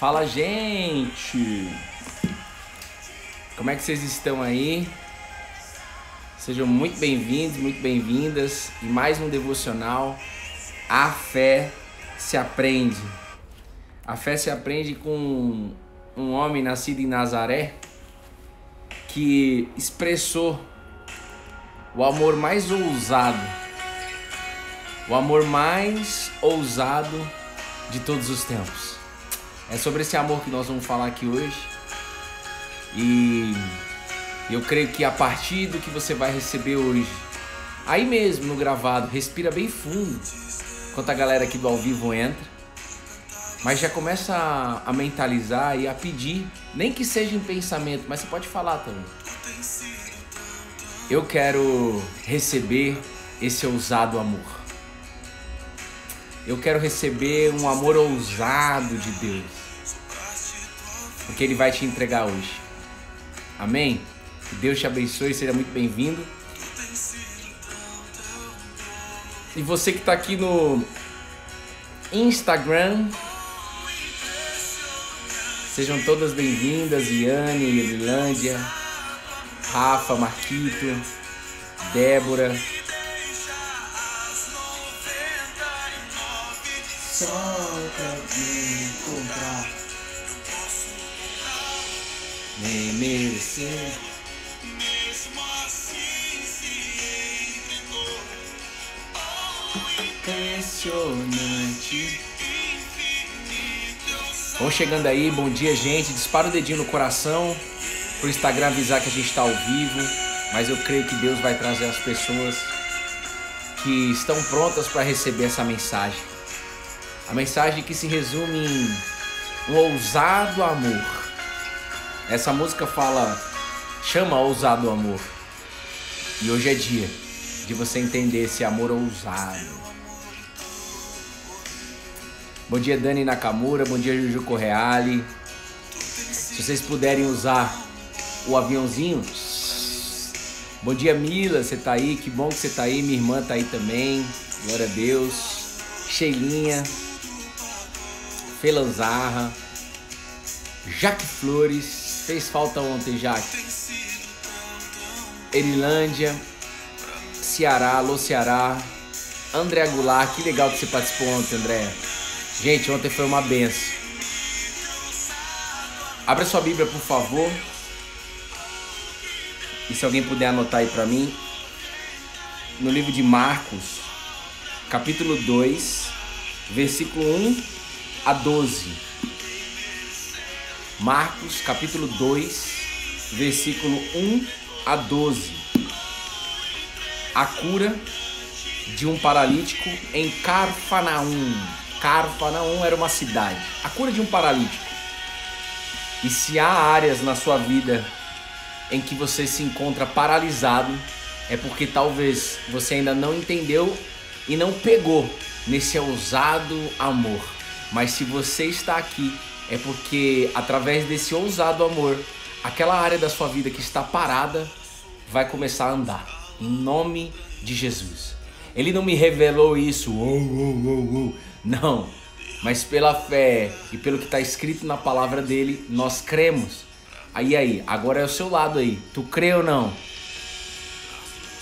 Fala, gente! Como é que vocês estão aí? Sejam muito bem-vindos, muito bem-vindas e mais um devocional. A fé se aprende. A fé se aprende com um homem nascido em Nazaré que expressou o amor mais ousado, o amor mais ousado de todos os tempos. É sobre esse amor que nós vamos falar aqui hoje. E eu creio que a partir do que você vai receber hoje, aí mesmo no gravado, respira bem fundo enquanto a galera aqui do ao vivo entra. Mas já começa a mentalizar e a pedir, nem que seja em pensamento, mas você pode falar também. Eu quero receber esse ousado amor. Eu quero receber um amor ousado de Deus, porque Ele vai te entregar hoje. Amém? Que Deus te abençoe, seja muito bem-vindo. E você que está aqui no Instagram, sejam todas bem-vindas. Iane, Elilândia, Rafa, Marquito, Débora. Só pra me encontrar, nem merecer. Impressionante. Vamos chegando aí, bom dia, gente. Dispara o dedinho no coração pro Instagram avisar que a gente está ao vivo. Mas eu creio que Deus vai trazer as pessoas que estão prontas para receber essa mensagem. A mensagem que se resume em um ousado amor. Essa música chama ousado amor. E hoje é dia de você entender esse amor ousado. Bom dia, Dani Nakamura. Bom dia, Juju Correale. Se vocês puderem usar o aviãozinho. Bom dia, Mila. Você tá aí? Que bom que você tá aí. Minha irmã tá aí também. Glória a Deus. Sheilinha. Felanzarra, Jaque Flores, fez falta ontem, Jaque. Erilândia, Ceará, alô Ceará, André Goulart, que legal que você participou ontem, André. Gente, ontem foi uma benção. Abra sua Bíblia, por favor. E se alguém puder anotar aí pra mim, no livro de Marcos, capítulo 2, versículo 1 a 12. Marcos, capítulo 2, versículo 1 a 12. A cura de um paralítico em Cafarnaum. Cafarnaum era uma cidade. A cura de um paralítico. E se há áreas na sua vida em que você se encontra paralisado, é porque talvez você ainda não entendeu e não pegou nesse ousado amor. Mas se você está aqui, é porque através desse ousado amor, aquela área da sua vida que está parada vai começar a andar. Em nome de Jesus. Ele não me revelou isso, não. Mas pela fé e pelo que está escrito na palavra dele, nós cremos. Aí, agora é o seu lado aí. Tu crê ou não?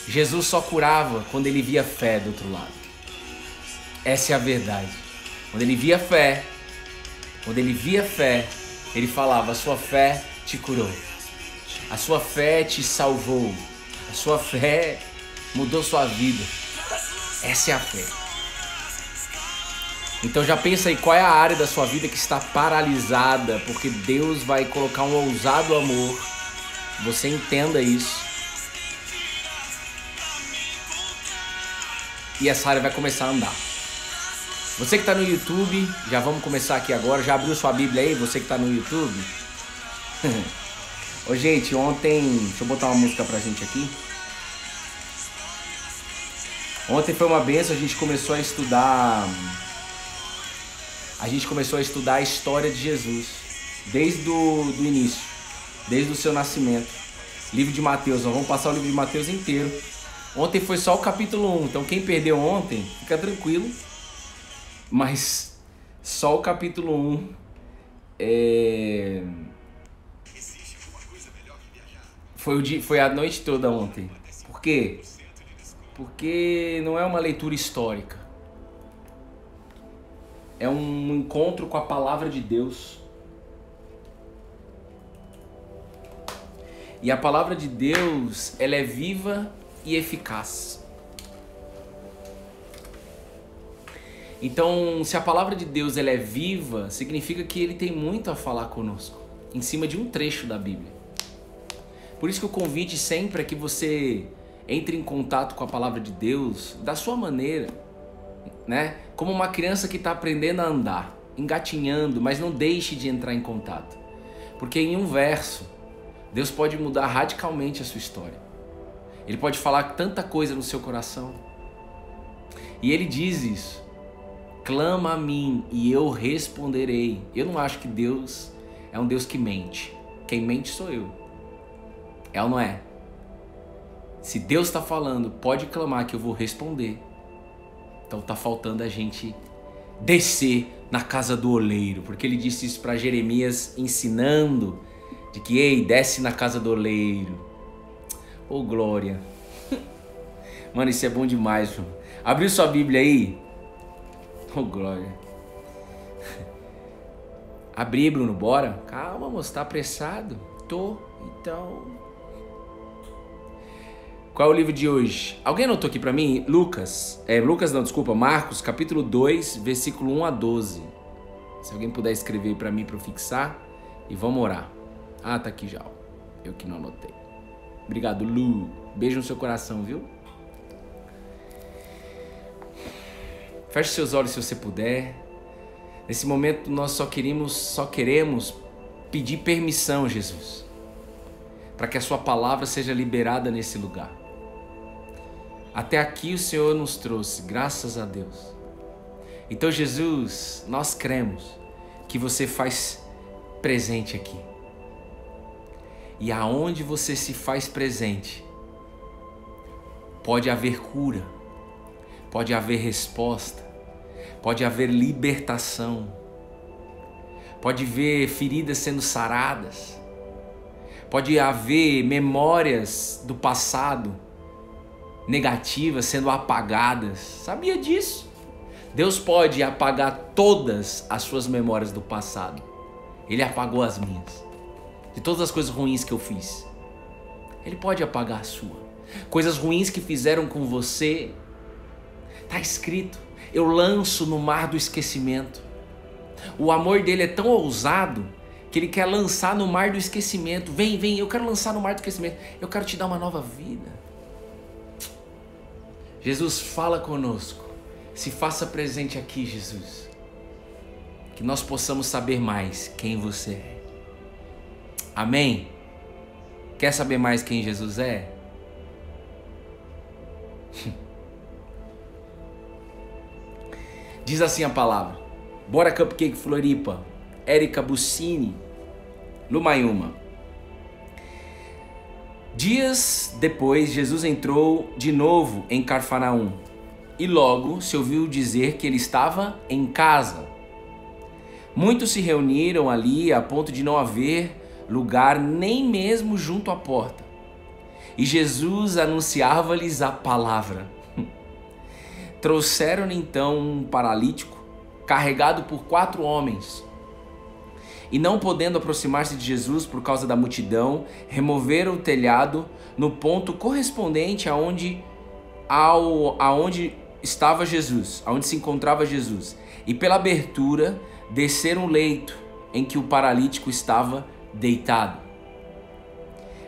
Jesus só curava quando ele via fé do outro lado. Essa é a verdade. Quando ele via fé, ele falava: a sua fé te curou, a sua fé te salvou, a sua fé mudou sua vida. Essa é a fé. Então já pensa aí qual é a área da sua vida que está paralisada, porque Deus vai colocar um ousado amor. Você entenda isso. E essa área vai começar a andar. Você que está no YouTube, já vamos começar aqui agora. Já abriu sua Bíblia aí, você que está no YouTube? Ô, gente, ontem... Deixa eu botar uma música pra gente aqui. Ontem foi uma benção, a gente começou a estudar... a história de Jesus. Desde o início. Desde o seu nascimento. Livro de Mateus, nós vamos passar o livro de Mateus inteiro. Ontem foi só o capítulo 1, então quem perdeu ontem, fica tranquilo. Mas só o capítulo 1 Foi a noite toda ontem. Por quê? Porque não é uma leitura histórica. É um encontro com a palavra de Deus. E a palavra de Deus, ela é viva e eficaz. Então, se a palavra de Deus ela é viva, significa que ele tem muito a falar conosco, em cima de um trecho da Bíblia. Por isso que o convite sempre é que você entre em contato com a palavra de Deus da sua maneira, né? Como uma criança que está aprendendo a andar, engatinhando, mas não deixe de entrar em contato. Porque em um verso, Deus pode mudar radicalmente a sua história. Ele pode falar tanta coisa no seu coração. E ele diz isso. Clama a mim e eu responderei. Eu não acho que Deus é um Deus que mente. Quem mente sou eu. É ou não é? Se Deus está falando, pode clamar que eu vou responder. Então tá faltando a gente descer na casa do oleiro. Porque ele disse isso para Jeremias, ensinando de que, ei, desce na casa do oleiro. Ô, glória. Mano, isso é bom demais, filho. Abriu sua Bíblia aí? Oh, glória. Abri, Bruno, bora? Calma, moço, tá apressado? Tô, então. Qual é o livro de hoje? Alguém anotou aqui pra mim? Marcos, capítulo 2, versículo 1 a 12. Se alguém puder escrever pra mim, pra eu fixar. E vamos orar. Ah, tá aqui já. Eu que não anotei. Obrigado, Lu. Beijo no seu coração, viu? Feche seus olhos se você puder. Nesse momento nós só queremos pedir permissão, Jesus, para que a sua palavra seja liberada nesse lugar. Até aqui o Senhor nos trouxe, graças a Deus. Então, Jesus, nós cremos que você faz presente aqui. E aonde você se faz presente, pode haver cura. Pode haver resposta, pode haver libertação, pode haver feridas sendo saradas, pode haver memórias do passado negativas sendo apagadas. Sabia disso? Deus pode apagar todas as suas memórias do passado. Ele apagou as minhas, de todas as coisas ruins que eu fiz. Ele pode apagar a sua. Coisas ruins que fizeram com você. Está escrito, eu lanço no mar do esquecimento. O amor dele é tão ousado que ele quer lançar no mar do esquecimento. Vem, eu quero lançar no mar do esquecimento. Eu quero te dar uma nova vida. Jesus, fala conosco. Se faça presente aqui, Jesus. Que nós possamos saber mais quem você é. Amém? Quer saber mais quem Jesus é? Diz assim a palavra. Bora Cupcake Floripa, Érica Buccini, Lumayuma. Dias depois, Jesus entrou de novo em Cafarnaum e logo se ouviu dizer que ele estava em casa. Muitos se reuniram ali a ponto de não haver lugar nem mesmo junto à porta. E Jesus anunciava-lhes a palavra. Trouxeram-lhe então um paralítico, carregado por 4 homens. E não podendo aproximar-se de Jesus por causa da multidão, removeram o telhado no ponto correspondente aonde estava Jesus, aonde se encontrava Jesus. E pela abertura desceram o leito em que o paralítico estava deitado.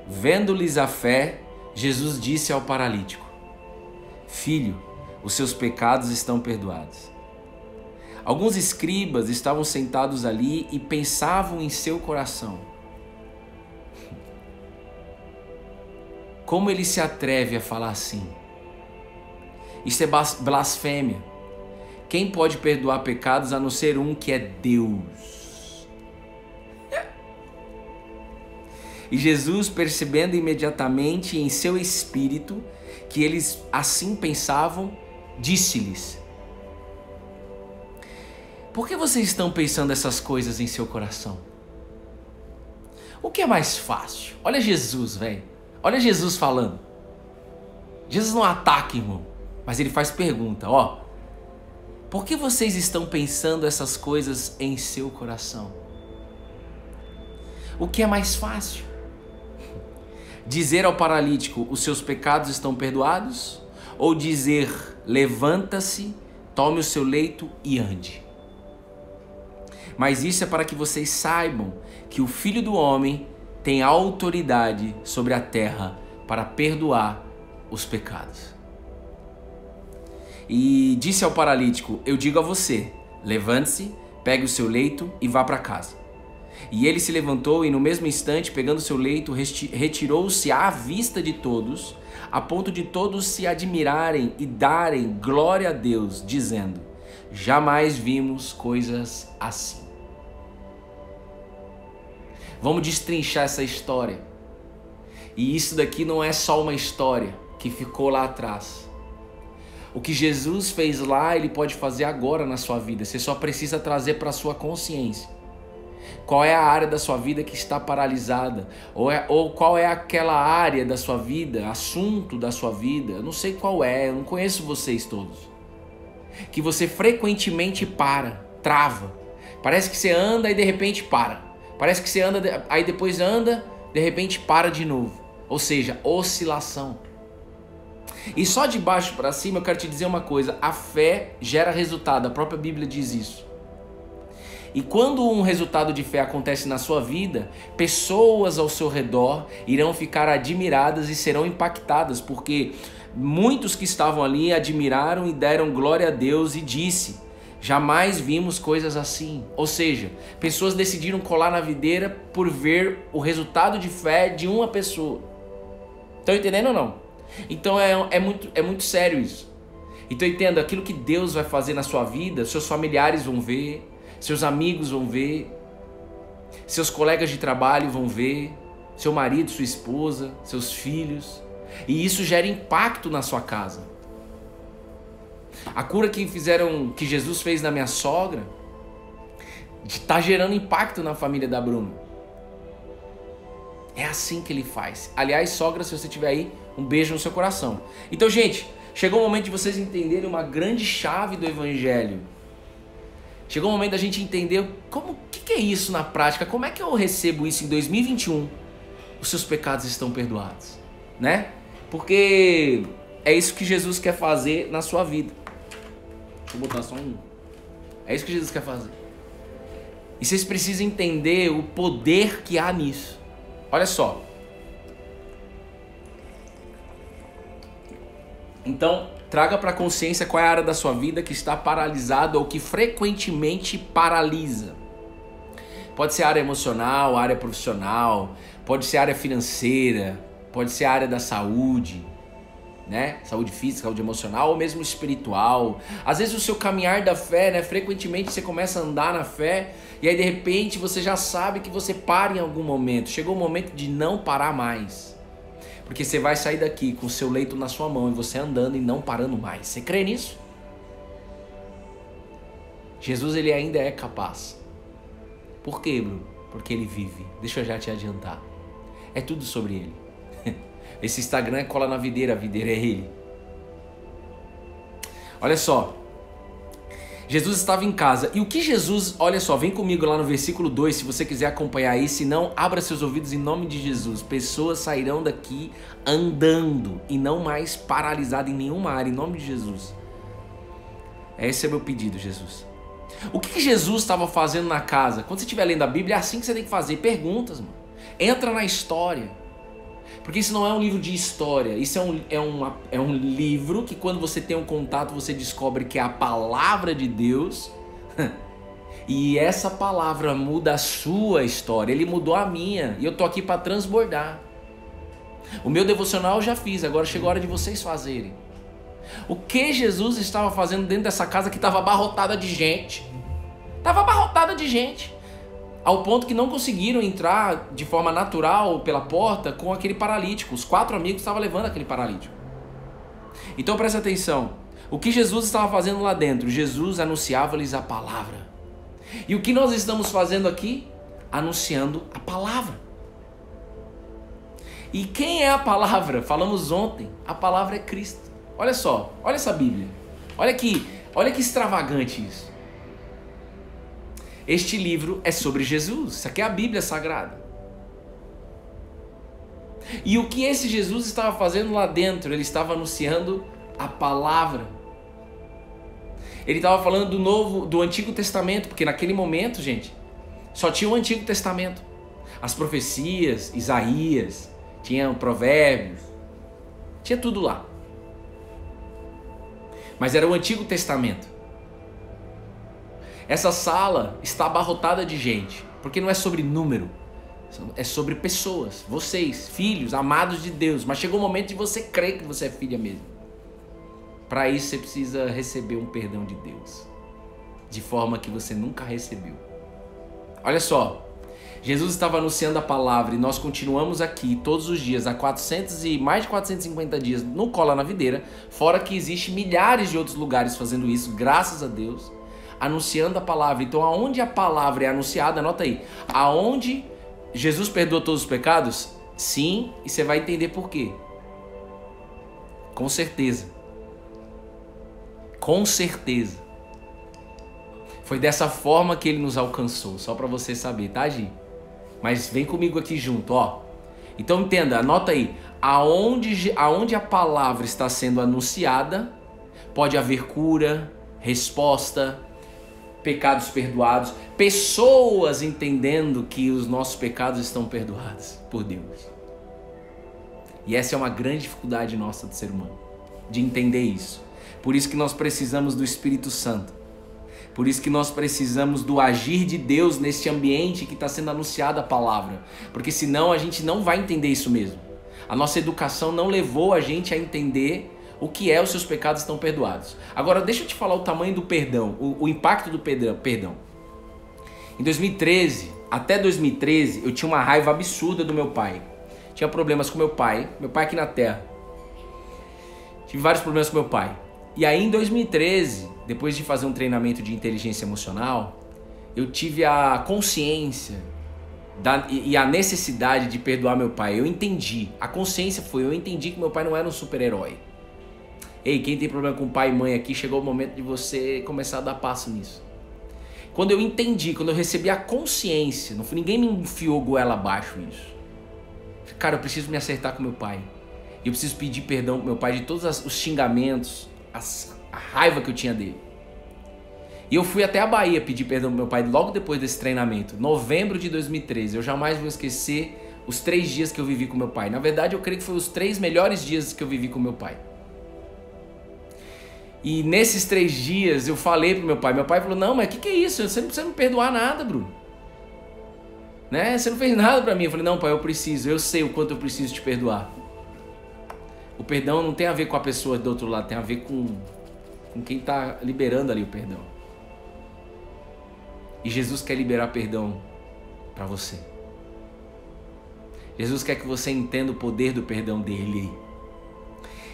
Vendo-lhes a fé, Jesus disse ao paralítico: Filho, os seus pecados estão perdoados. Alguns escribas estavam sentados ali e pensavam em seu coração: como ele se atreve a falar assim? Isso é blasfêmia. Quem pode perdoar pecados a não ser um que é Deus? E Jesus, percebendo imediatamente em seu espírito que eles assim pensavam, disse-lhes: por que vocês estão pensando essas coisas em seu coração? O que é mais fácil? Olha Jesus, velho. Olha Jesus falando. Jesus não ataca, irmão, mas ele faz pergunta, ó. Por que vocês estão pensando essas coisas em seu coração? O que é mais fácil? Dizer ao paralítico, os seus pecados estão perdoados? Ou dizer, levanta-se, tome o seu leito e ande? Mas isso é para que vocês saibam que o Filho do Homem tem autoridade sobre a terra para perdoar os pecados. E disse ao paralítico, eu digo a você, levante-se, pegue o seu leito e vá para casa. E ele se levantou e no mesmo instante, pegando seu leito, retirou-se à vista de todos, a ponto de todos se admirarem e darem glória a Deus, dizendo, jamais vimos coisas assim. Vamos destrinchar essa história. E isso daqui não é só uma história que ficou lá atrás. O que Jesus fez lá, ele pode fazer agora na sua vida. Você só precisa trazer para a sua consciência. Qual é a área da sua vida que está paralisada? Ou qual é aquela área da sua vida, assunto da sua vida? Eu não sei qual é, eu não conheço vocês todos. Que você frequentemente trava. Parece que você anda e de repente para. Parece que você anda, aí depois anda, de repente para de novo. Ou seja, oscilação. E só de baixo para cima eu quero te dizer uma coisa. A fé gera resultado, a própria Bíblia diz isso. E quando um resultado de fé acontece na sua vida, pessoas ao seu redor irão ficar admiradas e serão impactadas, porque muitos que estavam ali admiraram e deram glória a Deus e disse, jamais vimos coisas assim. Ou seja, pessoas decidiram colar na videira por ver o resultado de fé de uma pessoa. Estão entendendo ou não? Então é muito sério isso. Então entenda, aquilo que Deus vai fazer na sua vida, seus familiares vão ver, seus amigos vão ver, seus colegas de trabalho vão ver, seu marido, sua esposa, seus filhos. E isso gera impacto na sua casa. A cura que Jesus fez na minha sogra está gerando impacto na família da Bruna. É assim que ele faz. Aliás, sogra, se você estiver aí, um beijo no seu coração. Então, gente, chegou o momento de vocês entenderem uma grande chave do Evangelho. Chegou o momento da gente entender o que é isso na prática. Como é que eu recebo isso em 2021? Os seus pecados estão perdoados, né? Porque é isso que Jesus quer fazer na sua vida. Deixa eu botar só um. É isso que Jesus quer fazer. E vocês precisam entender o poder que há nisso. Olha só. Então, traga para a consciência qual é a área da sua vida que está paralisada ou que frequentemente paralisa. Pode ser área emocional, área profissional, pode ser área financeira, pode ser área da saúde, né? Saúde física, saúde emocional ou mesmo espiritual. Às vezes o seu caminhar da fé, né? Frequentemente você começa a andar na fé e aí de repente você já sabe que você para em algum momento. Chegou o momento de não parar mais. Porque você vai sair daqui com o seu leito na sua mão e você andando e não parando mais. Você crê nisso? Jesus, ele ainda é capaz. Por quê, Bruno? Porque ele vive. Deixa eu já te adiantar. É tudo sobre ele. Esse Instagram é cola na videira, a videira é ele. Olha só. Jesus estava em casa. E o que Jesus... Olha só, vem comigo lá no versículo 2, se você quiser acompanhar aí. Se não, abra seus ouvidos em nome de Jesus. Pessoas sairão daqui andando e não mais paralisadas em nenhuma área, em nome de Jesus. Esse é meu pedido, Jesus. O que Jesus estava fazendo na casa? Quando você estiver lendo a Bíblia, é assim que você tem que fazer. Perguntas, mano. Entra na história. Porque isso não é um livro de história. Isso é um livro que quando você tem um contato, você descobre que é a palavra de Deus. E essa palavra muda a sua história. Ele mudou a minha. E eu tô aqui para transbordar. O meu devocional eu já fiz. Agora chegou a hora de vocês fazerem. O que Jesus estava fazendo dentro dessa casa que estava abarrotada de gente? Estava abarrotada de gente. Ao ponto que não conseguiram entrar de forma natural pela porta com aquele paralítico. Os 4 amigos estavam levando aquele paralítico. Então presta atenção. O que Jesus estava fazendo lá dentro? Jesus anunciava-lhes a palavra. E o que nós estamos fazendo aqui? Anunciando a palavra. E quem é a palavra? Falamos ontem, a palavra é Cristo. Olha só, olha essa Bíblia. Olha que extravagante isso. Este livro é sobre Jesus. Isso aqui é a Bíblia Sagrada. E o que esse Jesus estava fazendo lá dentro? Ele estava anunciando a palavra. Ele estava falando do Antigo Testamento, porque naquele momento, gente, só tinha o Antigo Testamento. As profecias, Isaías, tinha Provérbios, tinha tudo lá. Mas era o Antigo Testamento. Essa sala está abarrotada de gente, porque não é sobre número, é sobre pessoas, vocês, filhos, amados de Deus. Mas chegou o momento de você crer que você é filha mesmo. Para isso você precisa receber um perdão de Deus, de forma que você nunca recebeu. Olha só, Jesus estava anunciando a palavra e nós continuamos aqui todos os dias, há mais de 450 dias, no Cola na Videira, fora que existe milhares de outros lugares fazendo isso, graças a Deus, anunciando a palavra. Então aonde a palavra é anunciada, anota aí, aonde Jesus perdoou todos os pecados? Sim, e você vai entender por quê. Com certeza. Com certeza. Foi dessa forma que ele nos alcançou, só para você saber, tá, Gi? Mas vem comigo aqui junto, ó. Então entenda, anota aí. Aonde a palavra está sendo anunciada, pode haver cura, resposta, pecados perdoados, pessoas entendendo que os nossos pecados estão perdoados por Deus. E essa é uma grande dificuldade nossa do ser humano, de entender isso. Por isso que nós precisamos do Espírito Santo. Por isso que nós precisamos do agir de Deus nesse ambiente que está sendo anunciada a palavra. Porque senão a gente não vai entender isso mesmo. A nossa educação não levou a gente a entender o que é os seus pecados estão perdoados. Agora deixa eu te falar o tamanho do perdão, o impacto do perdão. Em 2013, até 2013, eu tinha uma raiva absurda do meu pai. Tinha problemas com meu pai aqui na terra. Tive vários problemas com meu pai. E aí em 2013, depois de fazer um treinamento de inteligência emocional, eu tive a consciência e a necessidade de perdoar meu pai. Eu entendi, eu entendi que meu pai não era um super-herói. Ei, quem tem problema com pai e mãe aqui, chegou o momento de você começar a dar passo nisso. Quando eu entendi, quando eu recebi a consciência, ninguém me enfiou goela abaixo isso. Cara, eu preciso me acertar com meu pai. Eu preciso pedir perdão pro meu pai de todos os xingamentos, a raiva que eu tinha dele. E eu fui até a Bahia pedir perdão pro meu pai logo depois desse treinamento, novembro de 2013. Eu jamais vou esquecer os 3 dias que eu vivi com meu pai. Na verdade, eu creio que foram os 3 melhores dias que eu vivi com meu pai. E nesses 3 dias eu falei pro meu pai falou, não, mas o que é isso? Você não precisa me perdoar nada, Bruno. Né? Você não fez nada pra mim. Eu falei, não, pai, eu sei o quanto eu preciso te perdoar. O perdão não tem a ver com a pessoa do outro lado, tem a ver com quem está liberando ali o perdão. E Jesus quer liberar perdão para você. Jesus quer que você entenda o poder do perdão dele.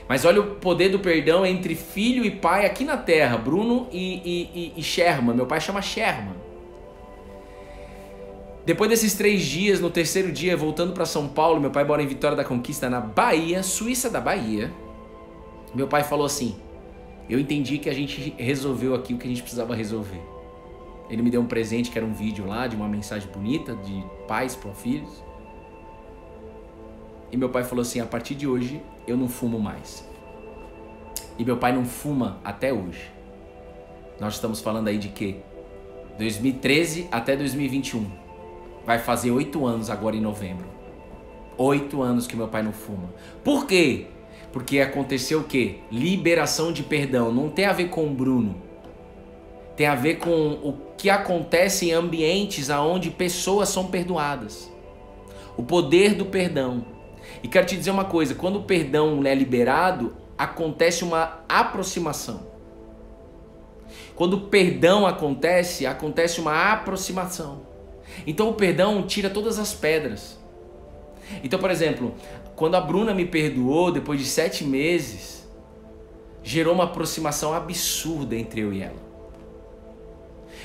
Mas olha o poder do perdão entre filho e pai aqui na terra, Bruno e Sherman. Meu pai chama Sherman. Depois desses 3 dias, no 3º dia, voltando para São Paulo, meu pai mora em Vitória da Conquista, na Bahia, Suíça da Bahia. Meu pai falou assim, eu entendi que a gente resolveu aqui o que a gente precisava resolver. Ele me deu um presente que era um vídeo lá, de uma mensagem bonita, de pais para filhos. E meu pai falou assim, a partir de hoje, eu não fumo mais. E meu pai não fuma até hoje. Nós estamos falando aí de quê? 2013 até 2021. Vai fazer 8 anos agora em novembro. 8 anos que meu pai não fuma. Por quê? Porque aconteceu o quê? Liberação de perdão. Não tem a ver com o Bruno. Tem a ver com o que acontece em ambientes onde pessoas são perdoadas. O poder do perdão. E quero te dizer uma coisa. Quando o perdão é liberado, acontece uma aproximação. Quando o perdão acontece uma aproximação. Então o perdão tira todas as pedras. Então, por exemplo, quando a Bruna me perdoou, depois de 7 meses, gerou uma aproximação absurda entre eu e ela.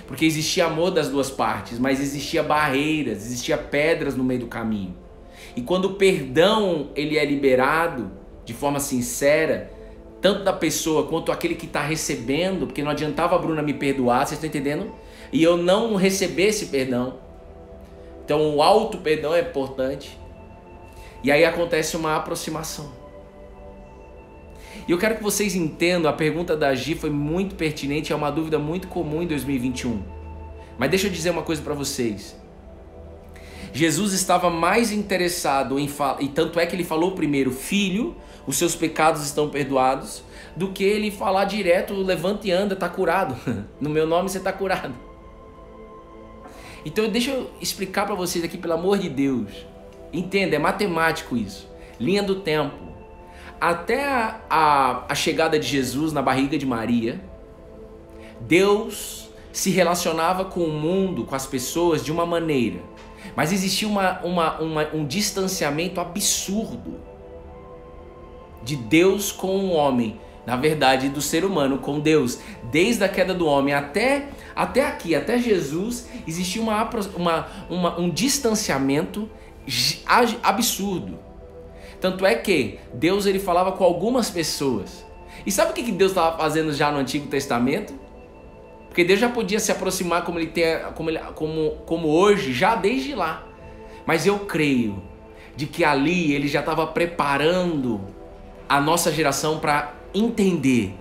Porque existia amor das duas partes, mas existia barreiras, existia pedras no meio do caminho. E quando o perdão ele é liberado de forma sincera, tanto da pessoa quanto aquele que está recebendo, porque não adiantava a Bruna me perdoar, vocês estão entendendo? E eu não receber esse perdão. Então o auto perdão é importante. E aí acontece uma aproximação. E eu quero que vocês entendam, a pergunta da Gi foi muito pertinente, é uma dúvida muito comum em 2021. Mas deixa eu dizer uma coisa para vocês. Jesus estava mais interessado em falar, e tanto é que ele falou primeiro, filho, os seus pecados estão perdoados, do que ele falar direto, levanta e anda, tá curado. No meu nome você tá curado. Então deixa eu explicar para vocês aqui, pelo amor de Deus. Entenda, é matemático isso. Linha do tempo. Até a chegada de Jesus na barriga de Maria, Deus se relacionava com o mundo, com as pessoas de uma maneira. Mas existia um distanciamento absurdo de Deus com o homem. Na verdade, do ser humano com Deus. Desde a queda do homem até aqui, até Jesus, existia um distanciamento absurdo. Tanto é que Deus ele falava com algumas pessoas. E sabe o que Deus estava fazendo já no Antigo Testamento? Porque Deus já podia se aproximar como hoje, já desde lá. Mas eu creio de que ali ele já estava preparando a nossa geração para entender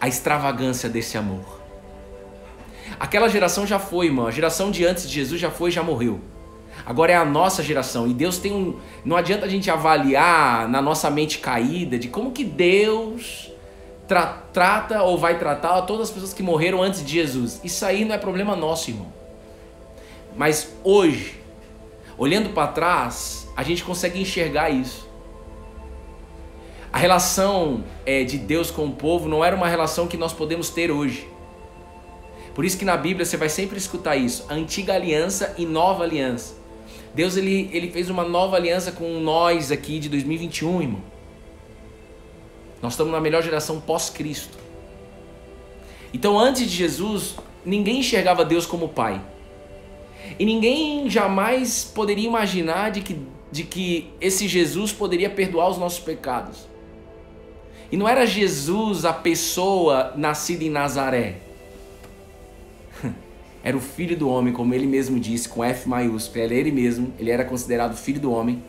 a extravagância desse amor. Aquela geração já foi, irmão. A geração de antes de Jesus já foi, já morreu. Agora é a nossa geração. E Deus tem não adianta a gente avaliar na nossa mente caída de como que Deus trata ou vai tratar todas as pessoas que morreram antes de Jesus. Isso aí não é problema nosso, irmão. Mas hoje, olhando para trás, a gente consegue enxergar isso. A relação de Deus com o povo não era uma relação que nós podemos ter hoje. Por isso que na Bíblia você vai sempre escutar isso. A antiga aliança e nova aliança. Deus ele fez uma nova aliança com nós aqui de 2021, irmão. Nós estamos na melhor geração pós-Cristo. Então antes de Jesus, ninguém enxergava Deus como Pai. E ninguém jamais poderia imaginar de que esse Jesus poderia perdoar os nossos pecados. E não era Jesus a pessoa nascida em Nazaré. Era o Filho do Homem, como ele mesmo disse, com F maiúsculo. Era ele mesmo, ele era considerado Filho do Homem.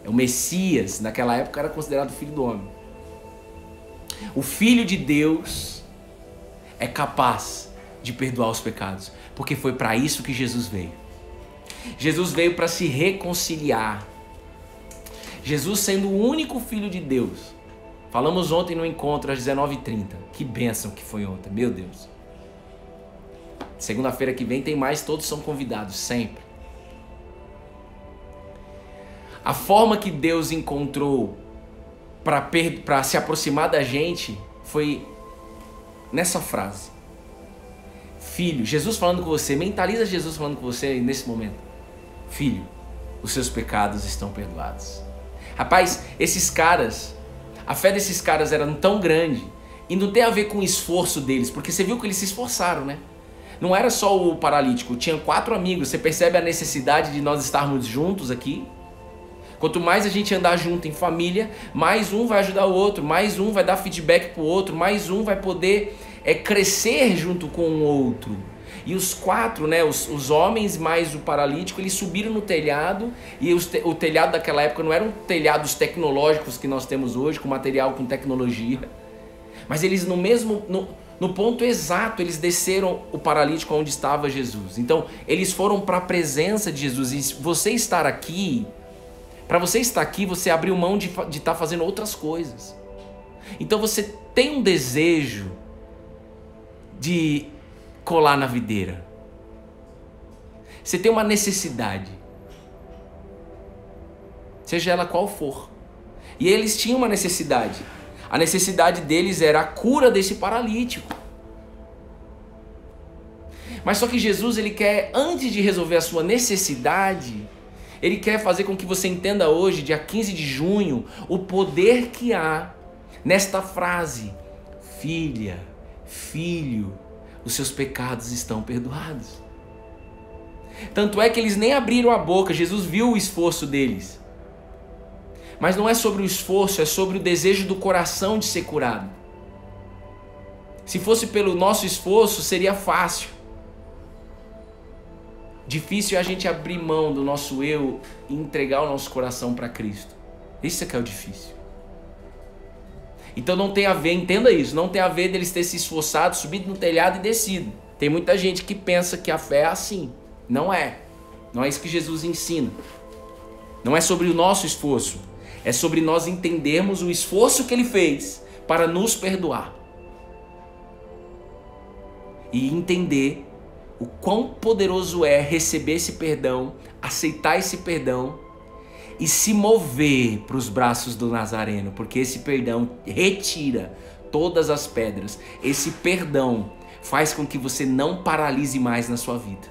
O Messias, naquela época, era considerado Filho do Homem. O Filho de Deus é capaz de perdoar os pecados, porque foi para isso que Jesus veio. Jesus veio para se reconciliar. Jesus sendo o único Filho de Deus. Falamos ontem no encontro às 19h30. Que bênção que foi ontem, meu Deus. Segunda-feira que vem tem mais, todos são convidados, sempre. A forma que Deus encontrou para se aproximar da gente foi nessa frase. Filho, Jesus falando com você, mentaliza Jesus falando com você nesse momento. Filho, os seus pecados estão perdoados. Rapaz, esses caras, a fé desses caras era tão grande, e não tem a ver com o esforço deles, porque você viu que eles se esforçaram, né? Não era só o paralítico, tinha 4 amigos. Você percebe a necessidade de nós estarmos juntos aqui? Quanto mais a gente andar junto em família, mais um vai ajudar o outro, mais um vai dar feedback pro outro, mais um vai poder crescer junto com o outro. E os 4, né, os homens mais o paralítico, eles subiram no telhado, e o telhado daquela época não eram telhados tecnológicos que nós temos hoje, com material, com tecnologia. Mas eles no ponto exato, eles desceram o paralítico onde estava Jesus. Então, eles foram para a presença de Jesus. E você estar aqui, para você estar aqui, você abriu mão de estar fazendo outras coisas. Então, você tem um desejo de colar na videira. Você tem uma necessidade. Seja ela qual for. E eles tinham uma necessidade. A necessidade deles era a cura desse paralítico. Mas só que Jesus, ele quer, antes de resolver a sua necessidade, ele quer fazer com que você entenda hoje, dia 15 de junho, o poder que há nesta frase: filha, filho, os seus pecados estão perdoados. Tanto é que eles nem abriram a boca, Jesus viu o esforço deles. Mas não é sobre o esforço, é sobre o desejo do coração de ser curado. Se fosse pelo nosso esforço, seria fácil. Difícil é a gente abrir mão do nosso eu e entregar o nosso coração para Cristo. Isso é que é o difícil. Então não tem a ver, entenda isso, não tem a ver deles ter se esforçado, subido no telhado e descido. Tem muita gente que pensa que a fé é assim. Não é. Não é isso que Jesus ensina. Não é sobre o nosso esforço. É sobre nós entendermos o esforço que Ele fez para nos perdoar. E entender o quão poderoso é receber esse perdão, aceitar esse perdão e se mover para os braços do Nazareno, porque esse perdão retira todas as pedras. Esse perdão faz com que você não paralise mais na sua vida.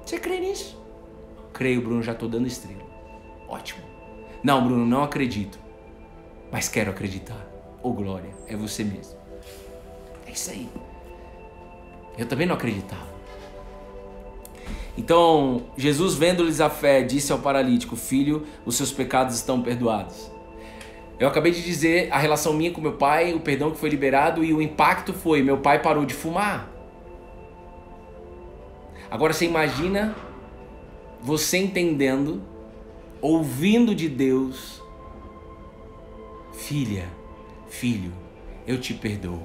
Você crê nisso? Creio, Bruno, já estou dando estrela. Ótimo. Não, Bruno, não acredito, mas quero acreditar. Ô, glória, é você mesmo. É isso aí. Eu também não acreditava. Então, Jesus, vendo-lhes a fé, disse ao paralítico: filho, os seus pecados estão perdoados. Eu acabei de dizer a relação minha com meu pai, o perdão que foi liberado, e o impacto foi: meu pai parou de fumar. Agora você imagina você entendendo, ouvindo de Deus: filha, filho, eu te perdoo.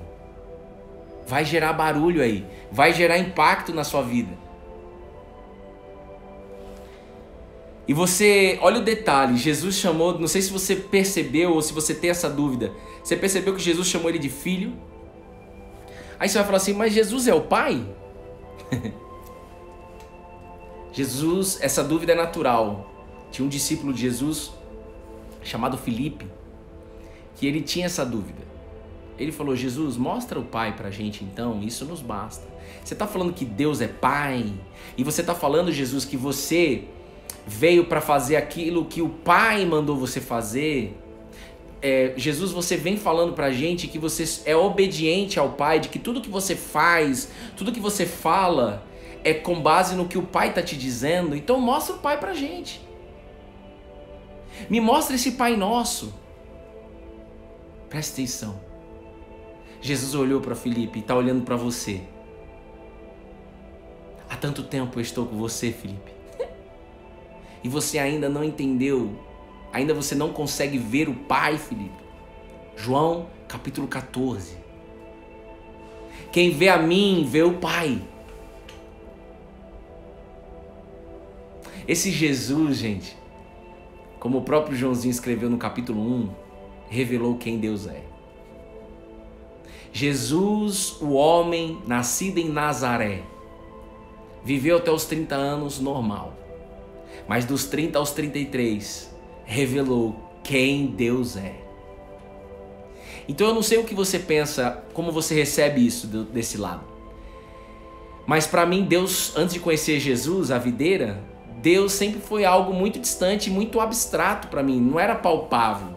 Vai gerar barulho aí, vai gerar impacto na sua vida. E você, olha o detalhe, Jesus chamou, não sei se você percebeu ou se você tem essa dúvida, você percebeu que Jesus chamou ele de filho? Aí você vai falar assim: mas Jesus é o pai? Jesus, essa dúvida é natural. Tinha um discípulo de Jesus chamado Filipe, que ele tinha essa dúvida. Ele falou: Jesus, mostra o Pai pra gente então, isso nos basta. Você tá falando que Deus é Pai, e você tá falando, Jesus, que você veio para fazer aquilo que o Pai mandou você fazer. Jesus, você vem falando pra gente que você é obediente ao Pai, de que tudo que você faz, tudo que você fala é com base no que o Pai tá te dizendo. Então mostra o Pai pra gente. Me mostra esse Pai Nosso. Presta atenção. Jesus olhou para Filipe e está olhando para você. Há tanto tempo eu estou com você, Filipe. E você ainda não entendeu, ainda você não consegue ver o Pai, Filipe. João capítulo 14. Quem vê a mim, vê o Pai. Esse Jesus, gente, como o próprio Joãozinho escreveu no capítulo 1, revelou quem Deus é. Jesus, o homem nascido em Nazaré, viveu até os 30 anos normal, mas dos 30 aos 33 revelou quem Deus é. Então eu não sei o que você pensa, como você recebe isso desse lado, mas para mim Deus, antes de conhecer Jesus, a videira, Deus sempre foi algo muito distante, muito abstrato para mim, não era palpável.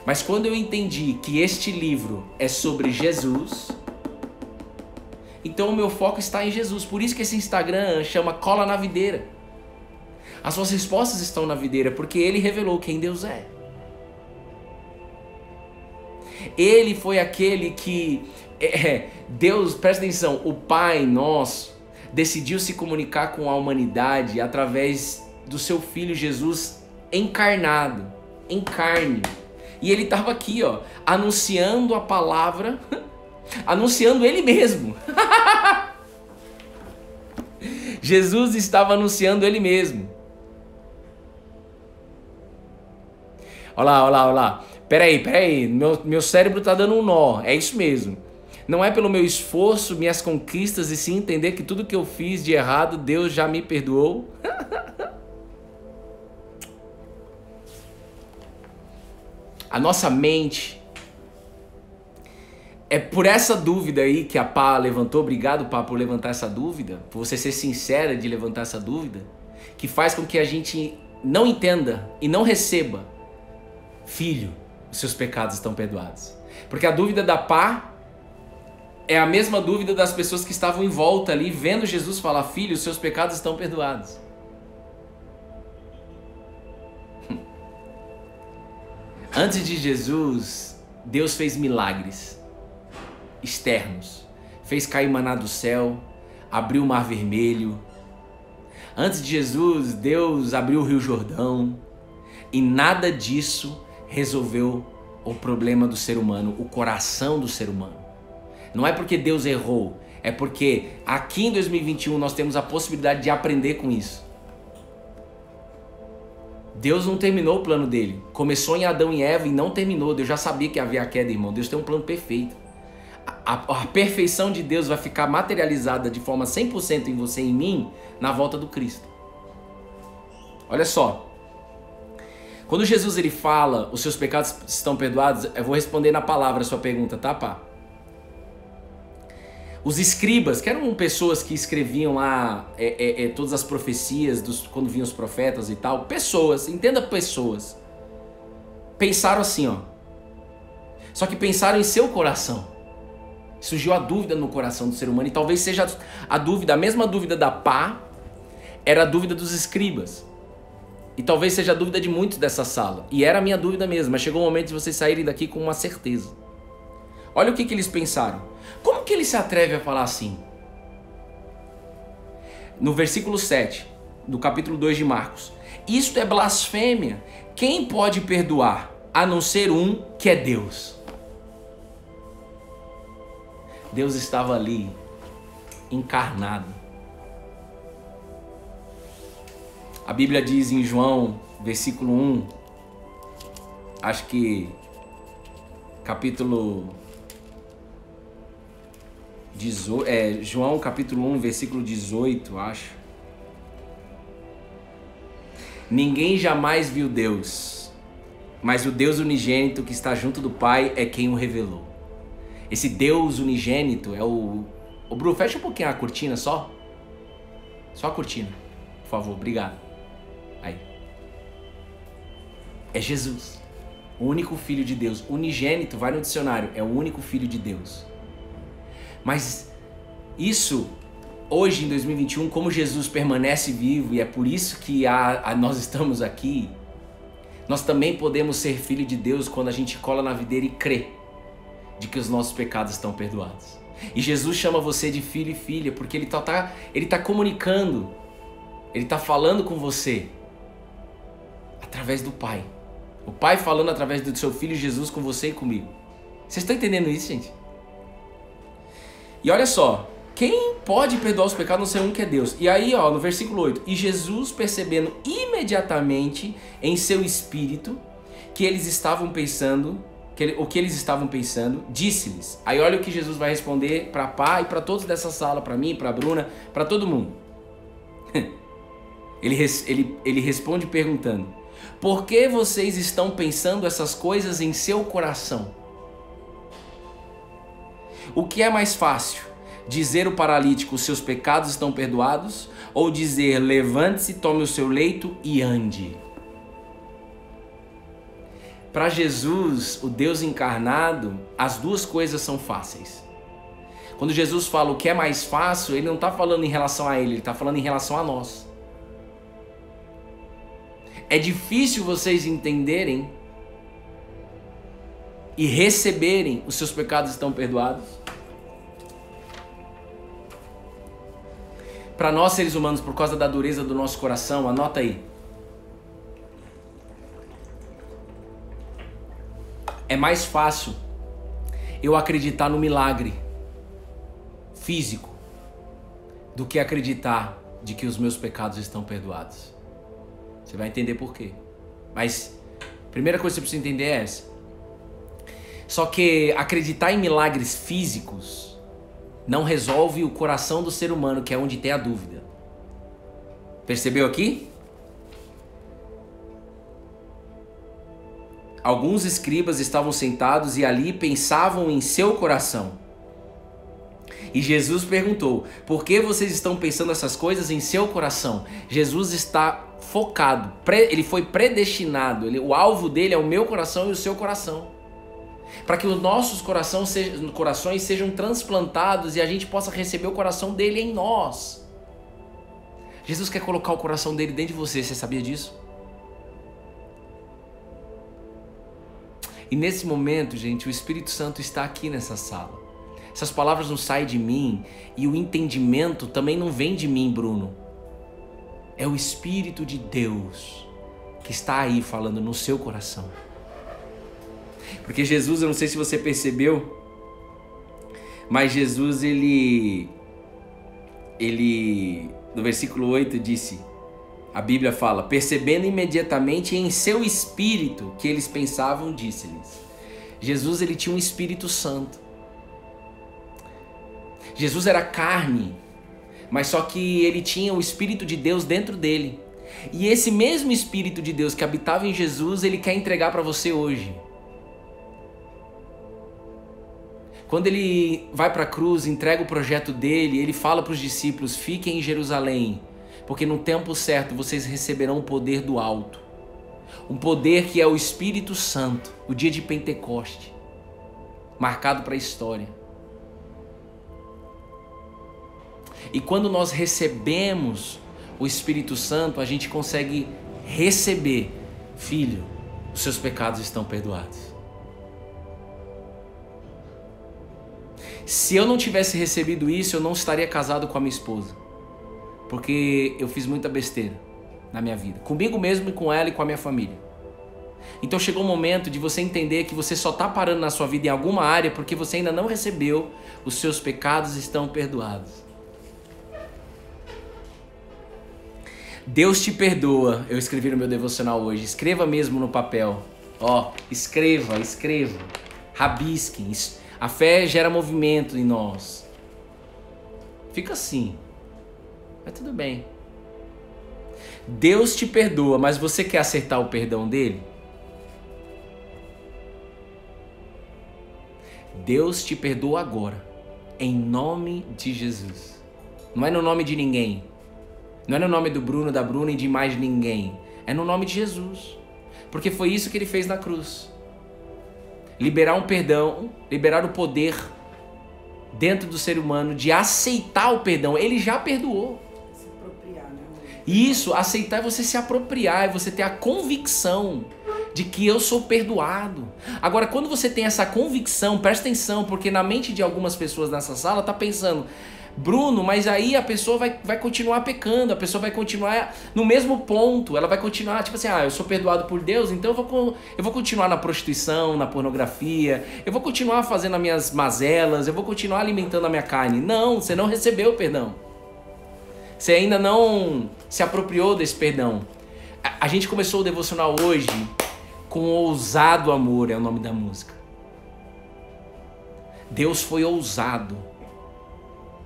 Mas quando eu entendi que este livro é sobre Jesus, então o meu foco está em Jesus. Por isso que esse Instagram chama Cola na Videira. As suas respostas estão na videira, porque Ele revelou quem Deus é. Ele foi aquele que, Deus, presta atenção, o Pai nosso decidiu se comunicar com a humanidade através do seu Filho Jesus encarnado, em carne. E ele estava aqui, ó, anunciando a palavra, anunciando ele mesmo. Jesus estava anunciando ele mesmo. Olha lá, olha lá, olha lá. Peraí, meu cérebro está dando um nó, é isso mesmo. Não é pelo meu esforço, minhas conquistas, e sim entender que tudo que eu fiz de errado, Deus já me perdoou. A nossa mente, é por essa dúvida aí que a Pá levantou, obrigado Pá por levantar essa dúvida, por você ser sincera de levantar essa dúvida, que faz com que a gente não entenda e não receba: filho, os seus pecados estão perdoados. Porque a dúvida da Pá é a mesma dúvida das pessoas que estavam em volta ali, vendo Jesus falar: filho, seus pecados estão perdoados. Antes de Jesus, Deus fez milagres externos. Fez cair maná do céu, abriu o mar vermelho. Antes de Jesus, Deus abriu o Rio Jordão. E nada disso resolveu o problema do ser humano, o coração do ser humano. Não é porque Deus errou, é porque aqui em 2021 nós temos a possibilidade de aprender com isso. Deus não terminou o plano dele. Começou em Adão e Eva e não terminou. Deus já sabia que havia a queda, irmão. Deus tem um plano perfeito. A perfeição de Deus vai ficar materializada de forma 100% em você e em mim na volta do Cristo. Olha só. Quando Jesus ele fala, os seus pecados estão perdoados, eu vou responder na palavra a sua pergunta, tá, pá? Os escribas, que eram pessoas que escreviam lá todas as profecias, quando vinham os profetas e tal, pessoas, entenda pessoas, pensaram assim, ó. Só que pensaram em seu coração. Surgiu a dúvida no coração do ser humano, e talvez seja a dúvida, a mesma dúvida da pá, era a dúvida dos escribas. E talvez seja a dúvida de muitos dessa sala. E era a minha dúvida mesmo, mas chegou o momento de vocês saírem daqui com uma certeza. Olha o que eles pensaram. Como que ele se atreve a falar assim? No versículo 7, do capítulo 2 de Marcos. Isto é blasfêmia. Quem pode perdoar, a não ser um que é Deus? Deus estava ali, encarnado. A Bíblia diz em João, versículo 1, acho que capítulo 18, João capítulo 1, versículo 18, acho. Ninguém jamais viu Deus, mas o Deus unigênito que está junto do Pai é quem o revelou. Esse Deus unigênito é o... Ô Bru, fecha um pouquinho a cortina só. Só a cortina, por favor, obrigado. Aí. É Jesus, o único Filho de Deus. Unigênito, vai no dicionário, é o único Filho de Deus. Mas isso, hoje em 2021, como Jesus permanece vivo, e é por isso que nós estamos aqui, nós também podemos ser filho de Deus quando a gente cola na videira e crê de que os nossos pecados estão perdoados. E Jesus chama você de filho e filha, porque ele tá comunicando, ele tá falando com você através do Pai. O Pai falando através do seu Filho Jesus com você e comigo. Vocês estão entendendo isso, gente? E olha só, quem pode perdoar os pecados não ser um que é Deus? E aí, ó, no versículo 8, e Jesus, percebendo imediatamente em seu espírito que eles estavam pensando, o que eles estavam pensando, disse-lhes. Aí olha o que Jesus vai responder para Pá e para todos dessa sala, para mim, para Bruna, para todo mundo. Ele responde perguntando: por que vocês estão pensando essas coisas em seu coração? O que é mais fácil? Dizer ao paralítico, seus pecados estão perdoados? Ou dizer, levante-se, tome o seu leito e ande? Para Jesus, o Deus encarnado, as duas coisas são fáceis. Quando Jesus fala o que é mais fácil, ele não está falando em relação a ele está falando em relação a nós. É difícil vocês entenderem e receberem os seus pecados estão perdoados? Para nós seres humanos, por causa da dureza do nosso coração, anota aí. É mais fácil eu acreditar no milagre físico do que acreditar de que os meus pecados estão perdoados. Você vai entender por quê. Mas a primeira coisa que você precisa entender é essa. Só que acreditar em milagres físicos não resolve o coração do ser humano, que é onde tem a dúvida. Percebeu aqui? Alguns escribas estavam sentados e ali pensavam em seu coração. E Jesus perguntou: por que vocês estão pensando essas coisas em seu coração? Jesus está focado, ele foi predestinado, o alvo dele é o meu coração e o seu coração. para que os nossos corações sejam transplantados e a gente possa receber o coração dele em nós. Jesus quer colocar o coração dele dentro de você sabia disso? E nesse momento, gente, o Espírito Santo está aqui nessa sala. Essas palavras não saem de mim e o entendimento também não vem de mim, Bruno. É o Espírito de Deus que está aí falando no seu coração. Porque Jesus, eu não sei se você percebeu, mas Jesus, ele no versículo 8 disse, a Bíblia fala, percebendo imediatamente em seu espírito que eles pensavam, disse-lhes. Jesus, ele tinha um Espírito Santo. Jesus era carne, mas só que ele tinha o Espírito de Deus dentro dele. E esse mesmo Espírito de Deus que habitava em Jesus, ele quer entregar para você hoje. Quando ele vai para a cruz, entrega o projeto dele, ele fala para os discípulos, fiquem em Jerusalém, porque no tempo certo vocês receberão o poder do alto. Um poder que é o Espírito Santo, o dia de Pentecoste, marcado para a história. E quando nós recebemos o Espírito Santo, a gente consegue receber, filho, os seus pecados estão perdoados. Se eu não tivesse recebido isso, eu não estaria casado com a minha esposa. Porque eu fiz muita besteira na minha vida. Comigo mesmo e com ela e com a minha família. Então chegou o momento de você entender que você só está parando na sua vida em alguma área porque você ainda não recebeu, os seus pecados estão perdoados. Deus te perdoa. Eu escrevi no meu devocional hoje. Escreva mesmo no papel. Escreva. Rabisque. A fé gera movimento em nós. Fica assim. Mas tudo bem. Deus te perdoa, mas você quer acertar o perdão dele? Deus te perdoa agora. Em nome de Jesus. Não é no nome de ninguém. Não é no nome do Bruno, da Bruna e de mais ninguém. É no nome de Jesus. Porque foi isso que ele fez na cruz. Liberar um perdão, liberar o poder dentro do ser humano de aceitar o perdão. Ele já perdoou. Se apropriar, né? Isso, aceitar é você se apropriar, é você ter a convicção de que eu sou perdoado. Agora, quando você tem essa convicção, presta atenção, porque na mente de algumas pessoas nessa sala tá pensando, Bruno, mas aí a pessoa vai continuar pecando, a pessoa vai continuar no mesmo ponto, ela vai continuar, tipo assim, eu sou perdoado por Deus, então eu vou continuar na prostituição, na pornografia, eu vou continuar fazendo as minhas mazelas, eu vou continuar alimentando a minha carne. Não, você não recebeu o perdão. Você ainda não se apropriou desse perdão. A gente começou o devocional hoje com Ousado Amor, é o nome da música. Deus foi ousado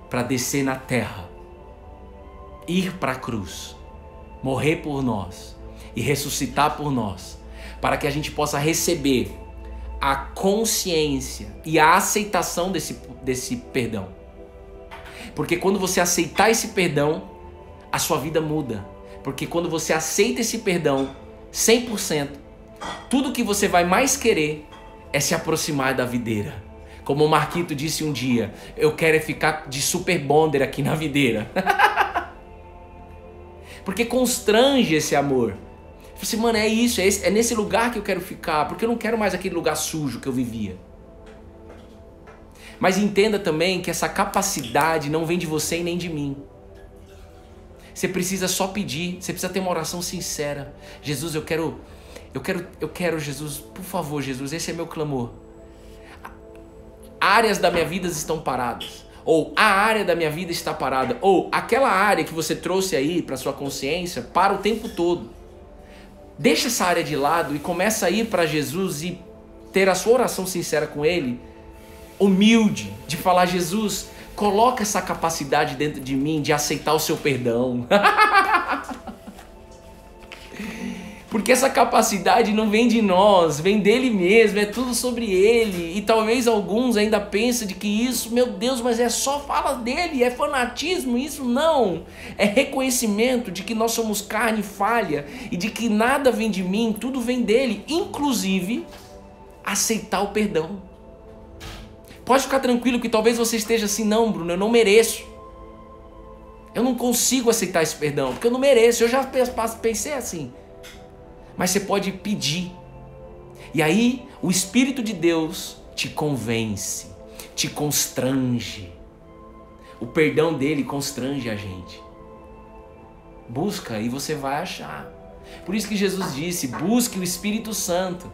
para descer na terra, ir para a cruz, morrer por nós e ressuscitar por nós, para que a gente possa receber a consciência e a aceitação desse perdão. Porque quando você aceitar esse perdão, a sua vida muda. Porque quando você aceita esse perdão 100%, tudo que você vai mais querer é se aproximar da videira. Como o Marquito disse um dia, eu quero ficar de super bonder aqui na videira. Porque constrange esse amor. Eu falei assim, mano, é isso, é nesse lugar que eu quero ficar, porque eu não quero mais aquele lugar sujo que eu vivia. Mas entenda também que essa capacidade não vem de você e nem de mim. Você precisa só pedir, você precisa ter uma oração sincera. Jesus, eu quero, Jesus, por favor, Jesus, esse é meu clamor. Áreas da minha vida estão paradas, ou a área da minha vida está parada, ou aquela área que você trouxe aí para sua consciência para o tempo todo. Deixa essa área de lado e começa a ir para Jesus e ter a sua oração sincera com Ele, humilde, de falar, Jesus, coloca essa capacidade dentro de mim de aceitar o seu perdão. Porque essa capacidade não vem de nós, vem dele mesmo, é tudo sobre ele. E talvez alguns ainda pensem de que isso, meu Deus, mas é só fala dele, é fanatismo, isso não. É reconhecimento de que nós somos carne falha e de que nada vem de mim, tudo vem dele, inclusive aceitar o perdão. Pode ficar tranquilo que talvez você esteja assim, não, Bruno, eu não mereço. Eu não consigo aceitar esse perdão, porque eu não mereço. Eu já pensei assim. Mas você pode pedir. E aí o Espírito de Deus te convence, te constrange. O perdão dele constrange a gente. Busca e você vai achar. Por isso que Jesus disse, busque o Espírito Santo.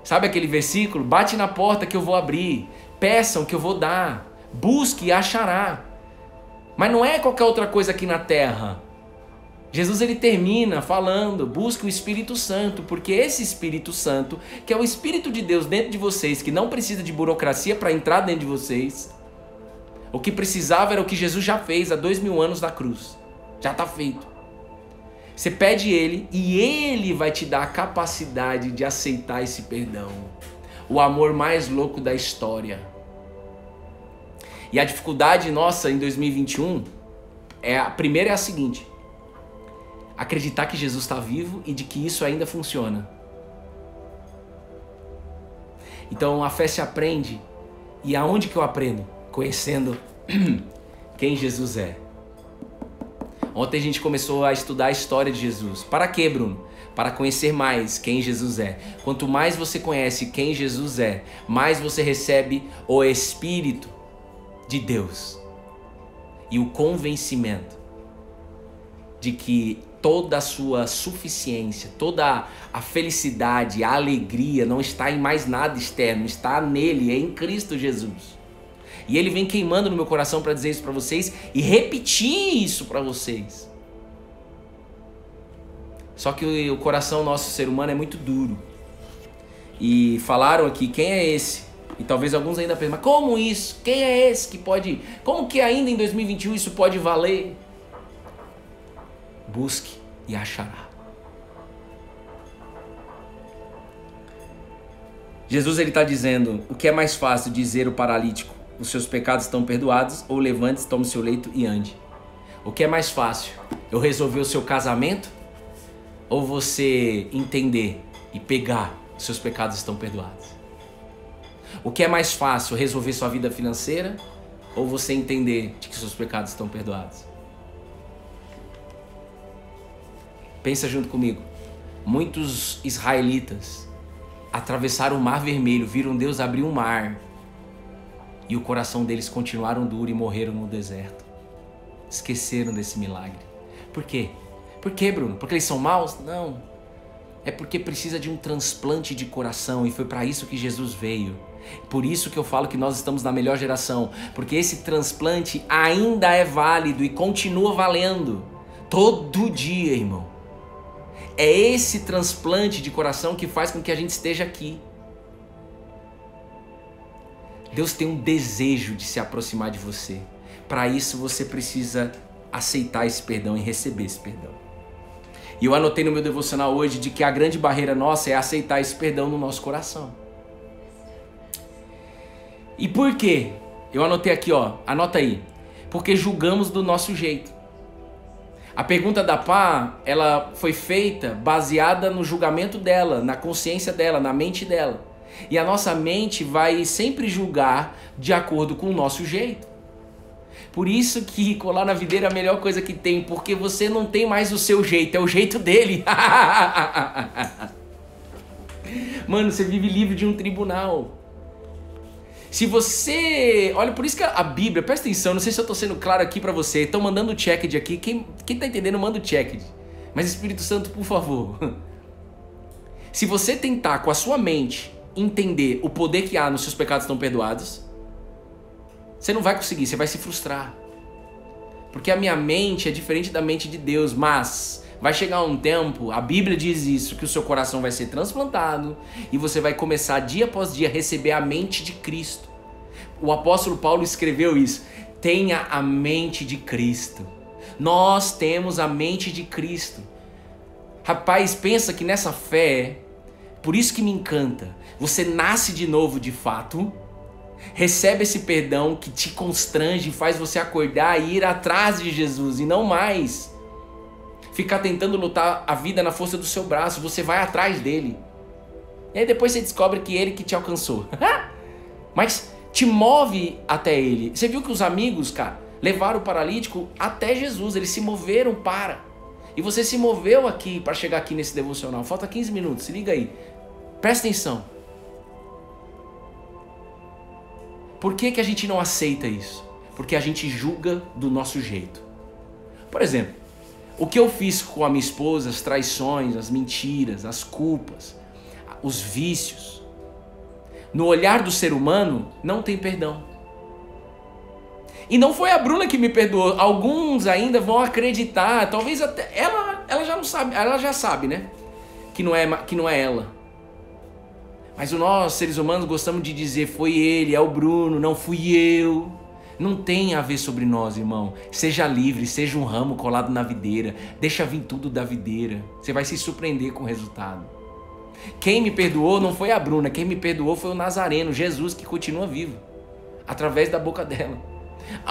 Sabe aquele versículo? Bate na porta que eu vou abrir. Peçam que eu vou dar. Busque e achará. Mas não é qualquer outra coisa aqui na terra. Jesus ele termina falando, busque o Espírito Santo, porque esse Espírito Santo, que é o Espírito de Deus dentro de vocês, que não precisa de burocracia para entrar dentro de vocês, o que precisava era o que Jesus já fez há 2000 anos na cruz. Já está feito. Você pede ele e ele vai te dar a capacidade de aceitar esse perdão. O amor mais louco da história. E a dificuldade nossa em 2021, a primeira é a seguinte: acreditar que Jesus está vivo e de que isso ainda funciona. Então a fé se aprende. E aonde que eu aprendo? Conhecendo quem Jesus é. Ontem a gente começou a estudar a história de Jesus. Para quê, Bruno? Para conhecer mais quem Jesus é. Quanto mais você conhece quem Jesus é, mais você recebe o Espírito de Deus e o convencimento de que toda a sua suficiência, toda a felicidade, a alegria não está em mais nada externo, está nele, é em Cristo Jesus. E ele vem queimando no meu coração para dizer isso para vocês e repetir isso para vocês. Só que o coração nosso, ser humano, é muito duro. E falaram aqui, quem é esse? E talvez alguns ainda pensem, mas como isso? Quem é esse que pode... Como que ainda em 2021 isso pode valer? Busque e achará. Jesus ele está dizendo, o que é mais fácil dizer ao paralítico? Os seus pecados estão perdoados, ou levante-se, tome seu leito e ande. O que é mais fácil? Eu resolver o seu casamento? Ou você entender e pegar, os seus pecados estão perdoados? O que é mais fácil? Resolver sua vida financeira? Ou você entender de que seus pecados estão perdoados? Pensa junto comigo. Muitos israelitas atravessaram o Mar Vermelho, viram Deus abrir um mar. E o coração deles continuaram duro e morreram no deserto. Esqueceram desse milagre. Por quê? Por quê, Bruno? Porque eles são maus? Não. É porque precisa de um transplante de coração e foi para isso que Jesus veio. Por isso que eu falo que nós estamos na melhor geração. Porque esse transplante ainda é válido e continua valendo. Todo dia, irmão. É esse transplante de coração que faz com que a gente esteja aqui. Deus tem um desejo de se aproximar de você. Para isso você precisa aceitar esse perdão e receber esse perdão. E eu anotei no meu devocional hoje de que a grande barreira nossa é aceitar esse perdão no nosso coração. E por quê? Eu anotei aqui, ó, anota aí. Porque julgamos do nosso jeito. A pergunta da Pá, ela foi feita baseada no julgamento dela, na consciência dela, na mente dela. E a nossa mente vai sempre julgar de acordo com o nosso jeito. Por isso que colar na videira é a melhor coisa que tem, porque você não tem mais o seu jeito, é o jeito dele. Mano, você vive livre de um tribunal. Se você... Olha, por isso que a Bíblia, presta atenção, não sei se eu tô sendo claro aqui pra você, estão mandando o checked aqui, quem tá entendendo manda o checked. Mas Espírito Santo, por favor. Se você tentar com a sua mente entender o poder que há nos seus pecados estão perdoados, você não vai conseguir, você vai se frustrar. Porque a minha mente é diferente da mente de Deus, mas vai chegar um tempo, a Bíblia diz isso, que o seu coração vai ser transplantado e você vai começar dia após dia a receber a mente de Cristo. O apóstolo Paulo escreveu isso, tenha a mente de Cristo. Nós temos a mente de Cristo. Rapaz, pensa que nessa fé, por isso que me encanta, você nasce de novo de fato, recebe esse perdão que te constrange, faz você acordar e ir atrás de Jesus e não mais ficar tentando lutar a vida na força do seu braço, você vai atrás dele. E aí depois você descobre que ele que te alcançou. Mas te move até ele. Você viu que os amigos, cara, levaram o paralítico até Jesus. Eles se moveram para. E você se moveu aqui para chegar aqui nesse devocional. Falta 15 minutos, se liga aí. Presta atenção. Por que a gente não aceita isso? Porque a gente julga do nosso jeito. Por exemplo, o que eu fiz com a minha esposa, as traições, as mentiras, as culpas, os vícios, no olhar do ser humano, não tem perdão. E não foi a Bruna que me perdoou. Alguns ainda vão acreditar, talvez até ela já não sabe, ela já sabe, né? Que não é ela. Mas nós, seres humanos, gostamos de dizer, foi ele, é o Bruno, não fui eu. Não tem a ver sobre nós, irmão. Seja livre, seja um ramo colado na videira. Deixa vir tudo da videira. Você vai se surpreender com o resultado. Quem me perdoou não foi a Bruna. Quem me perdoou foi o Nazareno, Jesus, que continua vivo. Através da boca dela.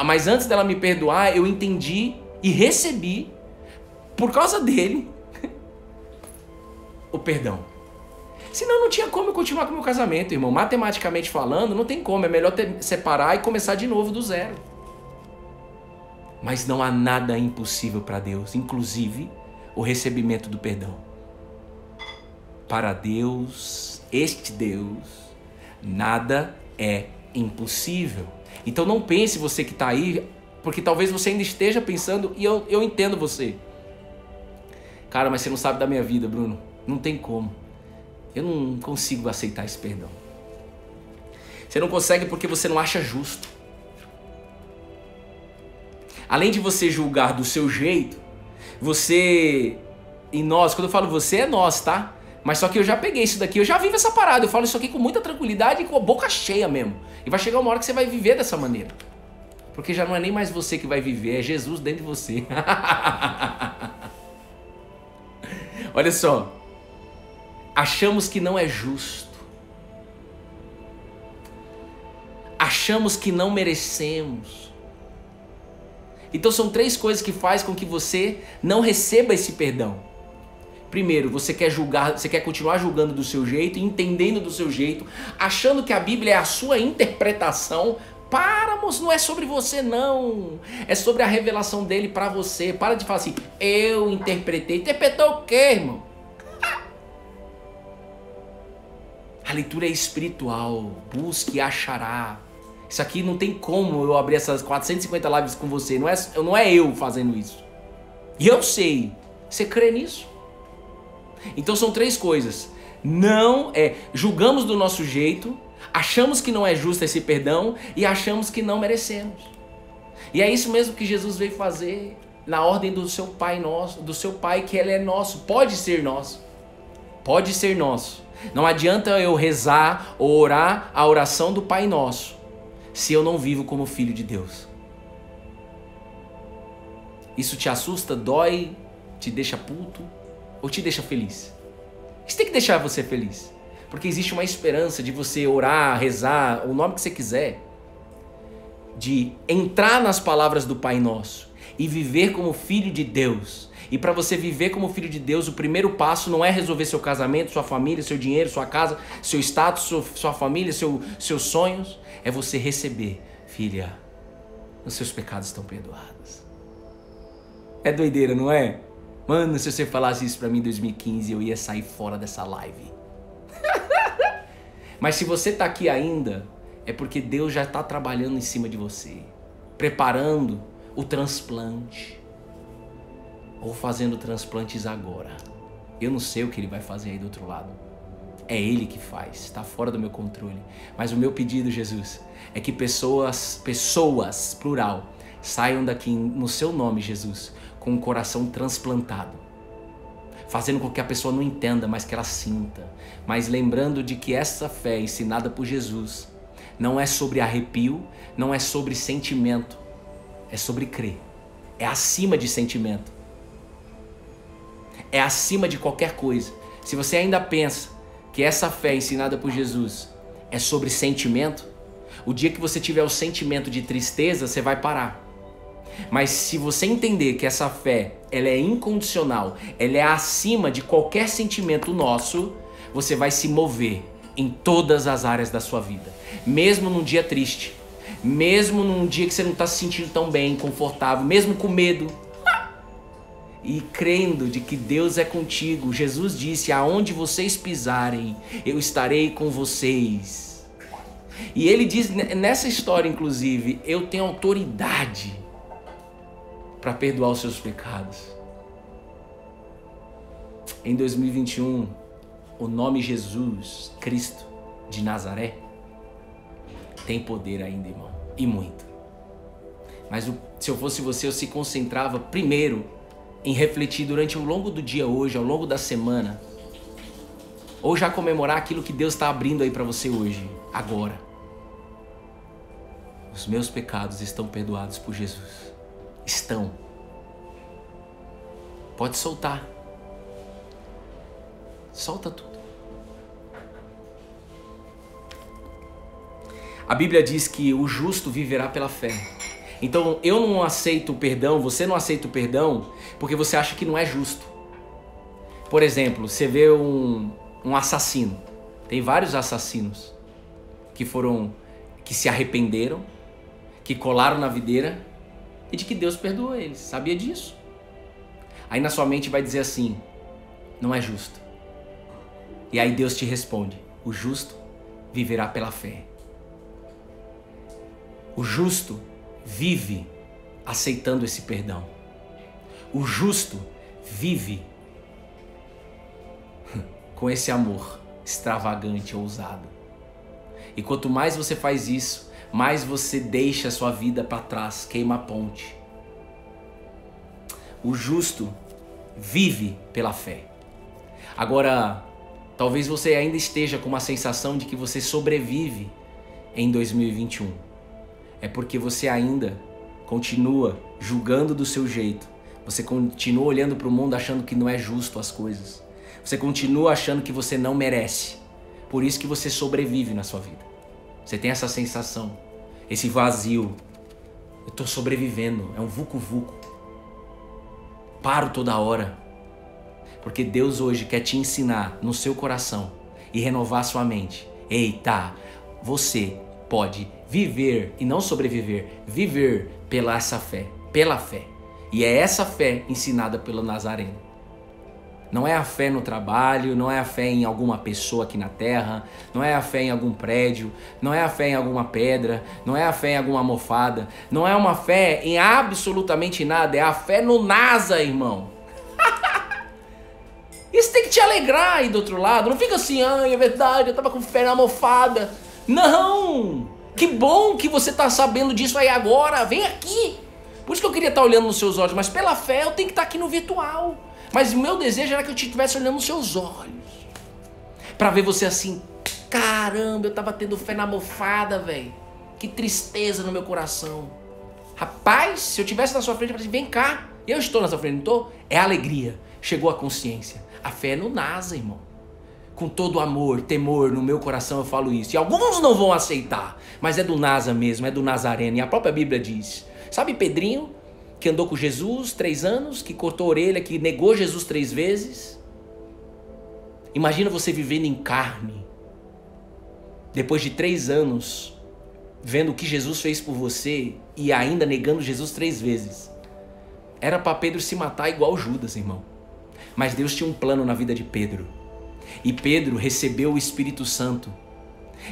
Mas antes dela me perdoar, eu entendi e recebi, por causa dele, o perdão. Senão não tinha como eu continuar com o meu casamento, irmão. Matematicamente falando, não tem como. É melhor separar e começar de novo do zero. Mas não há nada impossível para Deus, inclusive o recebimento do perdão. Para Deus, este Deus, nada é impossível. Então não pense você que está aí, porque talvez você ainda esteja pensando, e eu entendo você. Cara, mas você não sabe da minha vida, Bruno. Não tem como. Eu não consigo aceitar esse perdão. Você não consegue porque você não acha justo. Além de você julgar do seu jeito, você e nós, quando eu falo você, é nós, tá? Mas só que eu já peguei isso daqui, eu já vivo essa parada, eu falo isso aqui com muita tranquilidade e com a boca cheia mesmo. E vai chegar uma hora que você vai viver dessa maneira. Porque já não é nem mais você que vai viver, é Jesus dentro de você. Olha só. Achamos que não é justo. Achamos que não merecemos. Então são 3 coisas que fazem com que você não receba esse perdão. Primeiro, você quer julgar, você quer continuar julgando do seu jeito, entendendo do seu jeito, achando que a Bíblia é a sua interpretação. Para, moço, não é sobre você não. É sobre a revelação dele para você. Para de falar assim, eu interpretei. Interpretou o quê, irmão? A leitura é espiritual, busque e achará. Isso aqui não tem como eu abrir essas 450 lives com você, não é eu fazendo isso. E eu sei, você crê nisso? Então são 3 coisas. Julgamos do nosso jeito, achamos que não é justo esse perdão e achamos que não merecemos. E é isso mesmo que Jesus veio fazer na ordem do seu Pai nosso, do seu Pai que ele é nosso, pode ser nosso. Pode ser nosso. Não adianta eu rezar ou orar a oração do Pai Nosso se eu não vivo como filho de Deus. Isso te assusta, dói, te deixa puto ou te deixa feliz? Isso tem que deixar você feliz. Porque existe uma esperança de você orar, rezar, o nome que você quiser, de entrar nas palavras do Pai Nosso e viver como filho de Deus. E para você viver como filho de Deus, o primeiro passo não é resolver seu casamento, sua família, seu dinheiro, sua casa, seu status, sua família, seus sonhos. É você receber, filha, os seus pecados estão perdoados. É doideira, não é? Mano, se você falasse isso para mim em 2015, eu ia sair fora dessa live. Mas se você tá aqui ainda, é porque Deus já está trabalhando em cima de você, preparando o transplante. Ou fazendo transplantes agora. Eu não sei o que ele vai fazer aí do outro lado. É ele que faz, está fora do meu controle. Mas o meu pedido, Jesus, é que pessoas, plural, saiam daqui no seu nome, Jesus, com o coração transplantado. Fazendo com que a pessoa não entenda, mas que ela sinta. Mas lembrando de que essa fé ensinada por Jesus não é sobre arrepio, não é sobre sentimento, é sobre crer. É acima de sentimento. É acima de qualquer coisa. Se você ainda pensa que essa fé ensinada por Jesus é sobre sentimento, o dia que você tiver o sentimento de tristeza, você vai parar. Mas se você entender que essa fé, ela é incondicional, ela é acima de qualquer sentimento nosso, você vai se mover em todas as áreas da sua vida. Mesmo num dia triste, mesmo num dia que você não está se sentindo tão bem, confortável, mesmo com medo. E crendo de que Deus é contigo. Jesus disse, aonde vocês pisarem, eu estarei com vocês. E ele diz nessa história, inclusive, eu tenho autoridade para perdoar os seus pecados. Em 2021, o nome Jesus Cristo de Nazaré tem poder ainda, irmão, e muito. Mas se eu fosse você, eu se concentrava primeiro em refletir durante o longo do dia hoje, ao longo da semana, ou já comemorar aquilo que Deus está abrindo aí para você hoje, agora. Os meus pecados estão perdoados por Jesus. Estão. Pode soltar. Solta tudo. A Bíblia diz que o justo viverá pela fé. Então eu não aceito o perdão, você não aceita o perdão porque você acha que não é justo. Por exemplo, você vê um assassino. Tem vários assassinos que se arrependeram, que colaram na videira e de que Deus perdoou eles. Sabia disso? Aí na sua mente vai dizer assim, não é justo. E aí Deus te responde, o justo viverá pela fé. O justo vive aceitando esse perdão. O justo vive com esse amor extravagante, ousado. E quanto mais você faz isso, mais você deixa a sua vida para trás, queima a ponte. O justo vive pela fé. Agora, talvez você ainda esteja com uma sensação de que você sobrevive em 2021. É porque você ainda continua julgando do seu jeito. Você continua olhando para o mundo achando que não é justo as coisas. Você continua achando que você não merece. Por isso que você sobrevive na sua vida. Você tem essa sensação, esse vazio. Eu estou sobrevivendo, é um vucu-vucu. Paro toda hora. Porque Deus hoje quer te ensinar no seu coração e renovar sua mente. Eita, você pode viver e não sobreviver, viver pela fé. E é essa fé ensinada pelo Nazareno. Não é a fé no trabalho, não é a fé em alguma pessoa aqui na terra, não é a fé em algum prédio, não é a fé em alguma pedra, não é a fé em alguma almofada, não é uma fé em absolutamente nada, é a fé no Nasa, irmão. Isso tem que te alegrar aí do outro lado, não fica assim, é verdade, eu tava com fé na almofada. Não! Que bom que você tá sabendo disso aí agora, vem aqui. Por isso que eu queria estar olhando nos seus olhos, mas pela fé eu tenho que estar aqui no virtual. Mas o meu desejo era que eu estivesse olhando nos seus olhos. Pra ver você assim, caramba, eu tava tendo fé na almofada, velho. Que tristeza no meu coração. Rapaz, se eu estivesse na sua frente, eu falei assim, vem cá. Eu estou na sua frente, não estou? É alegria. Chegou a consciência. A fé é no Nasa, irmão. Com todo amor, temor no meu coração eu falo isso. E alguns não vão aceitar. Mas é do Nasa mesmo, é do Nazareno. E a própria Bíblia diz. Sabe Pedrinho? Que andou com Jesus 3 anos, que cortou a orelha, que negou Jesus 3 vezes. Imagina você vivendo em carne, depois de 3 anos, vendo o que Jesus fez por você e ainda negando Jesus 3 vezes. Era para Pedro se matar igual Judas, irmão. Mas Deus tinha um plano na vida de Pedro. E Pedro recebeu o Espírito Santo.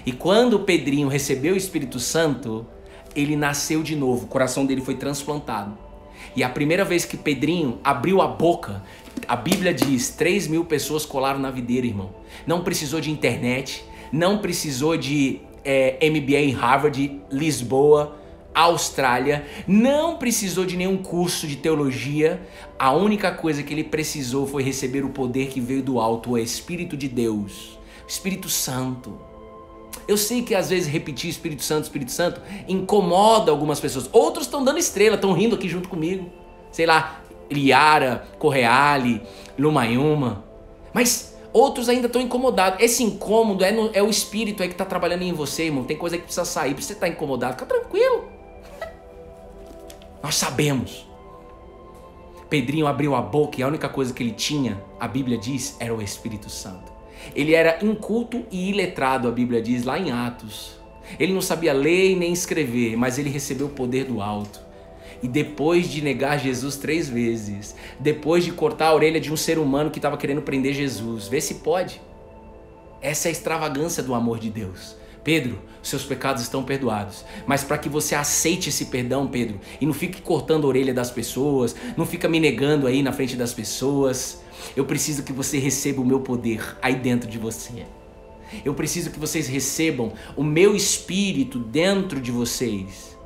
E quando Pedrinho recebeu o Espírito Santo, ele nasceu de novo, o coração dele foi transplantado. E a primeira vez que Pedrinho abriu a boca, a Bíblia diz, 3.000 pessoas colaram na videira, irmão. Não precisou de internet, não precisou de MBA em Harvard, Lisboa, Austrália, não precisou de nenhum curso de teologia. A única coisa que ele precisou foi receber o poder que veio do alto, o Espírito de Deus, o Espírito Santo. Eu sei que às vezes repetir Espírito Santo incomoda algumas pessoas. Outros estão dando estrela, estão rindo aqui junto comigo. Sei lá, Liara, Correale, Lumayuma. Mas outros ainda estão incomodados. Esse incômodo é o Espírito aí que está trabalhando em você, irmão. Tem coisa que precisa sair, precisa estar incomodado. Fica tranquilo. Nós sabemos. Pedrinho abriu a boca e a única coisa que ele tinha, a Bíblia diz, era o Espírito Santo. Ele era inculto e iletrado, a Bíblia diz lá em Atos. Ele não sabia ler nem escrever, mas ele recebeu o poder do alto. E depois de negar Jesus 3 vezes, depois de cortar a orelha de um ser humano que estava querendo prender Jesus, vê se pode. Essa é a extravagância do amor de Deus. Pedro, seus pecados estão perdoados. Mas para que você aceite esse perdão, Pedro, e não fique cortando a orelha das pessoas, não fica me negando aí na frente das pessoas, eu preciso que você receba o meu poder aí dentro de você. Eu preciso que vocês recebam o meu espírito dentro de vocês.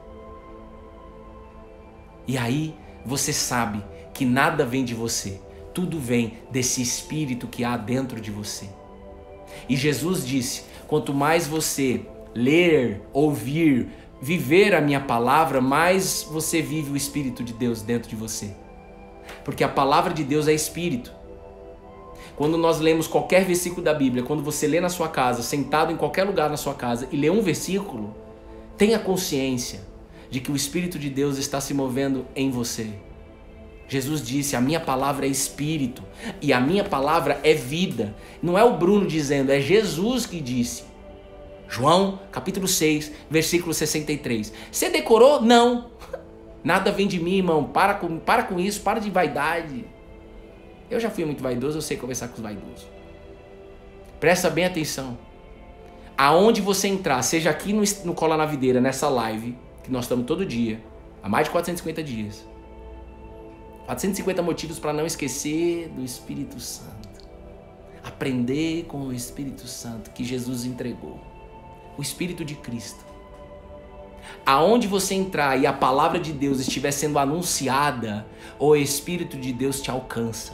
E aí você sabe que nada vem de você, tudo vem desse espírito que há dentro de você. E Jesus disse, quanto mais você ler, ouvir, viver a minha palavra, mais você vive o Espírito de Deus dentro de você. Porque a palavra de Deus é Espírito. Quando nós lemos qualquer versículo da Bíblia, quando você lê na sua casa, sentado em qualquer lugar na sua casa e lê um versículo, tenha consciência de que o Espírito de Deus está se movendo em você. Jesus disse, a minha palavra é espírito e a minha palavra é vida. Não é o Bruno dizendo, é Jesus que disse. João, capítulo 6, versículo 63. Você decorou? Não. Nada vem de mim, irmão. Para com isso, para de vaidade. Eu já fui muito vaidoso, eu sei conversar com os vaidosos. Presta bem atenção. Aonde você entrar, seja aqui no Cola na Videira, nessa live, que nós estamos todo dia, há mais de 450 dias. 450 motivos para não esquecer do Espírito Santo. Aprender com o Espírito Santo que Jesus entregou. O Espírito de Cristo. Aonde você entrar e a palavra de Deus estiver sendo anunciada, o Espírito de Deus te alcança.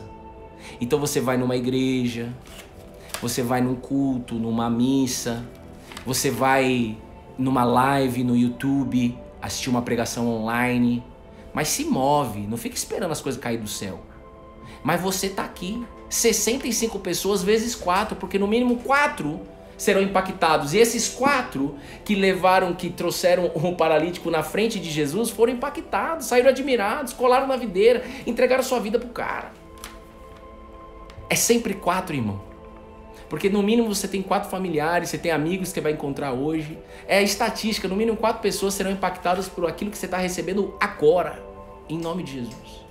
Então você vai numa igreja, você vai num culto, numa missa, você vai numa live no YouTube, assistir uma pregação online, mas se move, não fica esperando as coisas caírem do céu. Mas você está aqui, 65 pessoas vezes 4, porque no mínimo 4 serão impactados. E esses 4 que trouxeram o paralítico na frente de Jesus foram impactados, saíram admirados, colaram na videira, entregaram sua vida pro cara. É sempre 4, irmão. Porque no mínimo você tem 4 familiares, você tem amigos que você vai encontrar hoje. É a estatística, no mínimo 4 pessoas serão impactadas por aquilo que você está recebendo agora. Em nome de Jesus.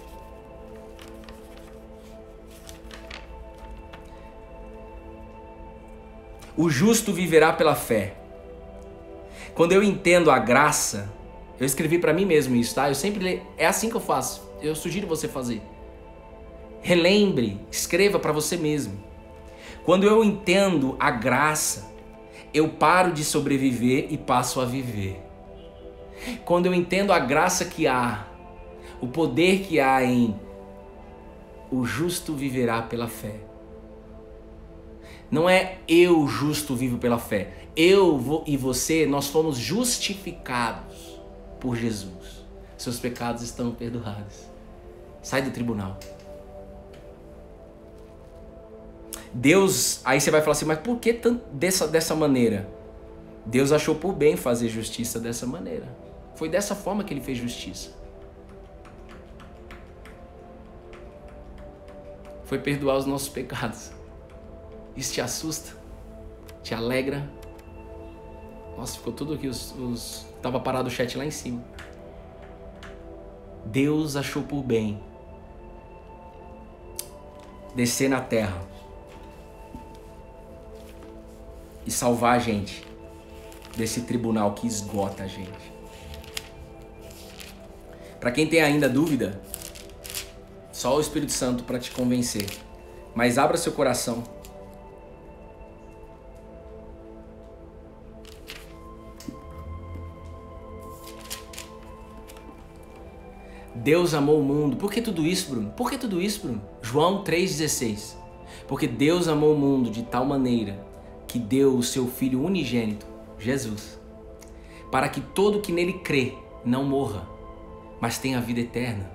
O justo viverá pela fé. Quando eu entendo a graça, eu escrevi para mim mesmo isso, tá? Eu sempre leio, é assim que eu faço. Eu sugiro você fazer. Relembre, escreva para você mesmo. Quando eu entendo a graça, eu paro de sobreviver e passo a viver. Quando eu entendo a graça que há, o poder que há em o justo viverá pela fé. Não é eu justo vivo pela fé. Eu e você, nós fomos justificados por Jesus. Seus pecados estão perdoados. Sai do tribunal. Deus, aí você vai falar assim, mas por que dessa maneira? Deus achou por bem fazer justiça dessa maneira. Foi dessa forma que ele fez justiça. Foi perdoar os nossos pecados. Isso te assusta? Te alegra? Nossa, ficou tudo aqui, tava parado o chat lá em cima. Deus achou por bem descer na terra e salvar a gente desse tribunal que esgota a gente. Para quem tem ainda dúvida, só o Espírito Santo para te convencer. Mas abra seu coração. Deus amou o mundo. Por que tudo isso, Bruno? Por que tudo isso, Bruno? João 3,16. Porque Deus amou o mundo de tal maneira que deu o seu Filho unigênito, Jesus, para que todo que nele crê não morra, mas tenha vida eterna.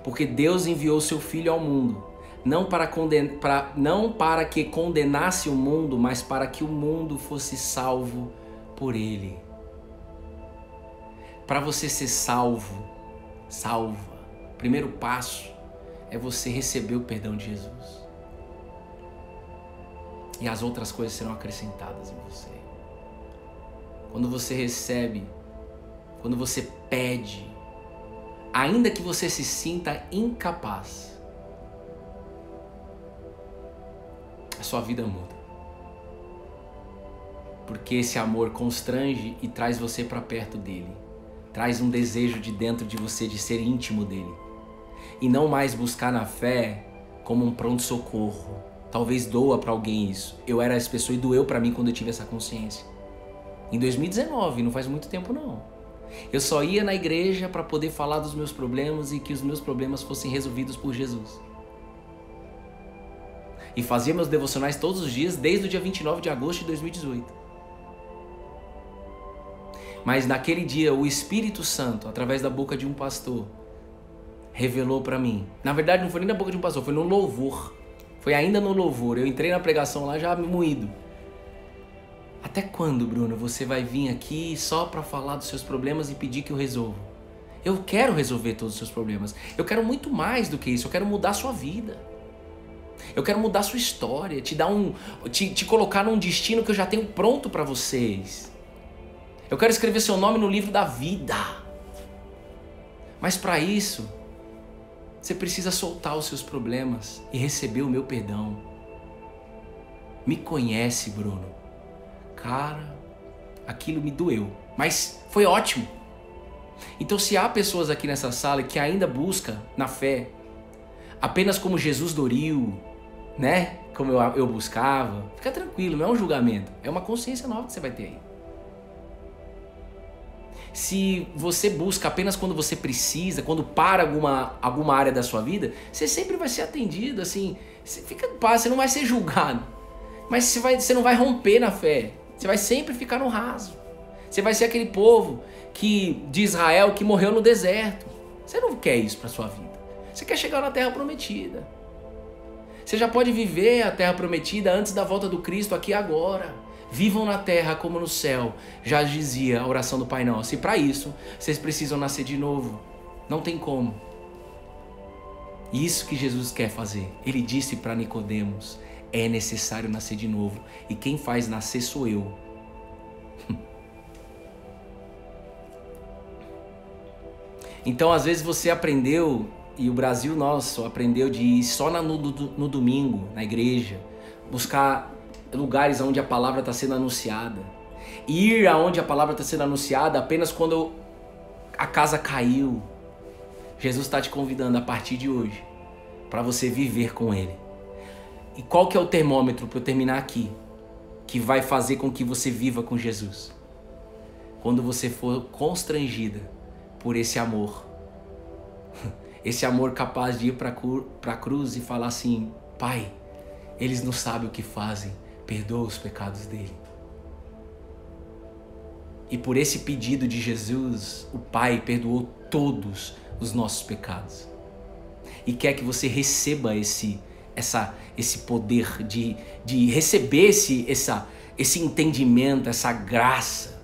Porque Deus enviou o seu Filho ao mundo, não para que condenasse o mundo, mas para que o mundo fosse salvo por ele. Para você ser salva, o primeiro passo é você receber o perdão de Jesus. e as outras coisas serão acrescentadas em você. Quando você recebe, quando você pede, ainda que você se sinta incapaz, a sua vida muda. Porque esse amor constrange e traz você para perto dele. Traz um desejo de dentro de você de ser íntimo dele. E não mais buscar na fé como um pronto-socorro. Talvez doa para alguém isso. Eu era essa pessoa e doeu para mim quando eu tive essa consciência. Em 2019, não faz muito tempo não. Eu só ia na igreja para poder falar dos meus problemas e que os meus problemas fossem resolvidos por Jesus. E fazia meus devocionais todos os dias desde o dia 29 de agosto de 2018. Mas naquele dia o Espírito Santo, através da boca de um pastor, revelou para mim. Na verdade não foi nem na boca de um pastor, foi no louvor. Foi ainda no louvor. Eu entrei na pregação lá já moído. Até quando, Bruno, você vai vir aqui só para falar dos seus problemas e pedir que eu resolva? Eu quero resolver todos os seus problemas. Eu quero muito mais do que isso. Eu quero mudar a sua vida. Eu quero mudar a sua história. Te colocar num destino que eu já tenho pronto para vocês. Eu quero escrever seu nome no livro da vida. Mas para isso, você precisa soltar os seus problemas e receber o meu perdão. Me conhece, Bruno. Cara, aquilo me doeu, mas foi ótimo. Então se há pessoas aqui nessa sala que ainda buscam na fé, apenas como Jesus Doril, né? Como eu buscava, fica tranquilo, não é um julgamento, é uma consciência nova que você vai ter aí. Se você busca apenas quando você precisa, quando para alguma área da sua vida, você sempre vai ser atendido, assim, você fica em paz, você não vai ser julgado, mas você não vai romper na fé. Você vai sempre ficar no raso. Você vai ser aquele povo de Israel que morreu no deserto. Você não quer isso para sua vida. Você quer chegar na Terra Prometida. Você já pode viver a Terra Prometida antes da volta do Cristo aqui agora. Vivam na terra como no céu. Já dizia a oração do Pai Nosso. E para isso, vocês precisam nascer de novo. Não tem como. Isso que Jesus quer fazer. Ele disse para Nicodemos: é necessário nascer de novo. E quem faz nascer sou eu. Então, às vezes você aprendeu, e o Brasil nosso aprendeu de ir só no domingo, na igreja, buscar lugares onde a palavra está sendo anunciada. Ir aonde a palavra está sendo anunciada apenas quando a casa caiu. Jesus está te convidando a partir de hoje para você viver com Ele. E qual que é o termômetro, para eu terminar aqui, que vai fazer com que você viva com Jesus? Quando você for constrangida por esse amor. Esse amor capaz de ir para a cruz e falar assim: Pai, eles não sabem o que fazem, perdoa os pecados dele. E por esse pedido de Jesus, o Pai perdoou todos os nossos pecados. E quer que você receba esse poder de receber esse entendimento, essa graça.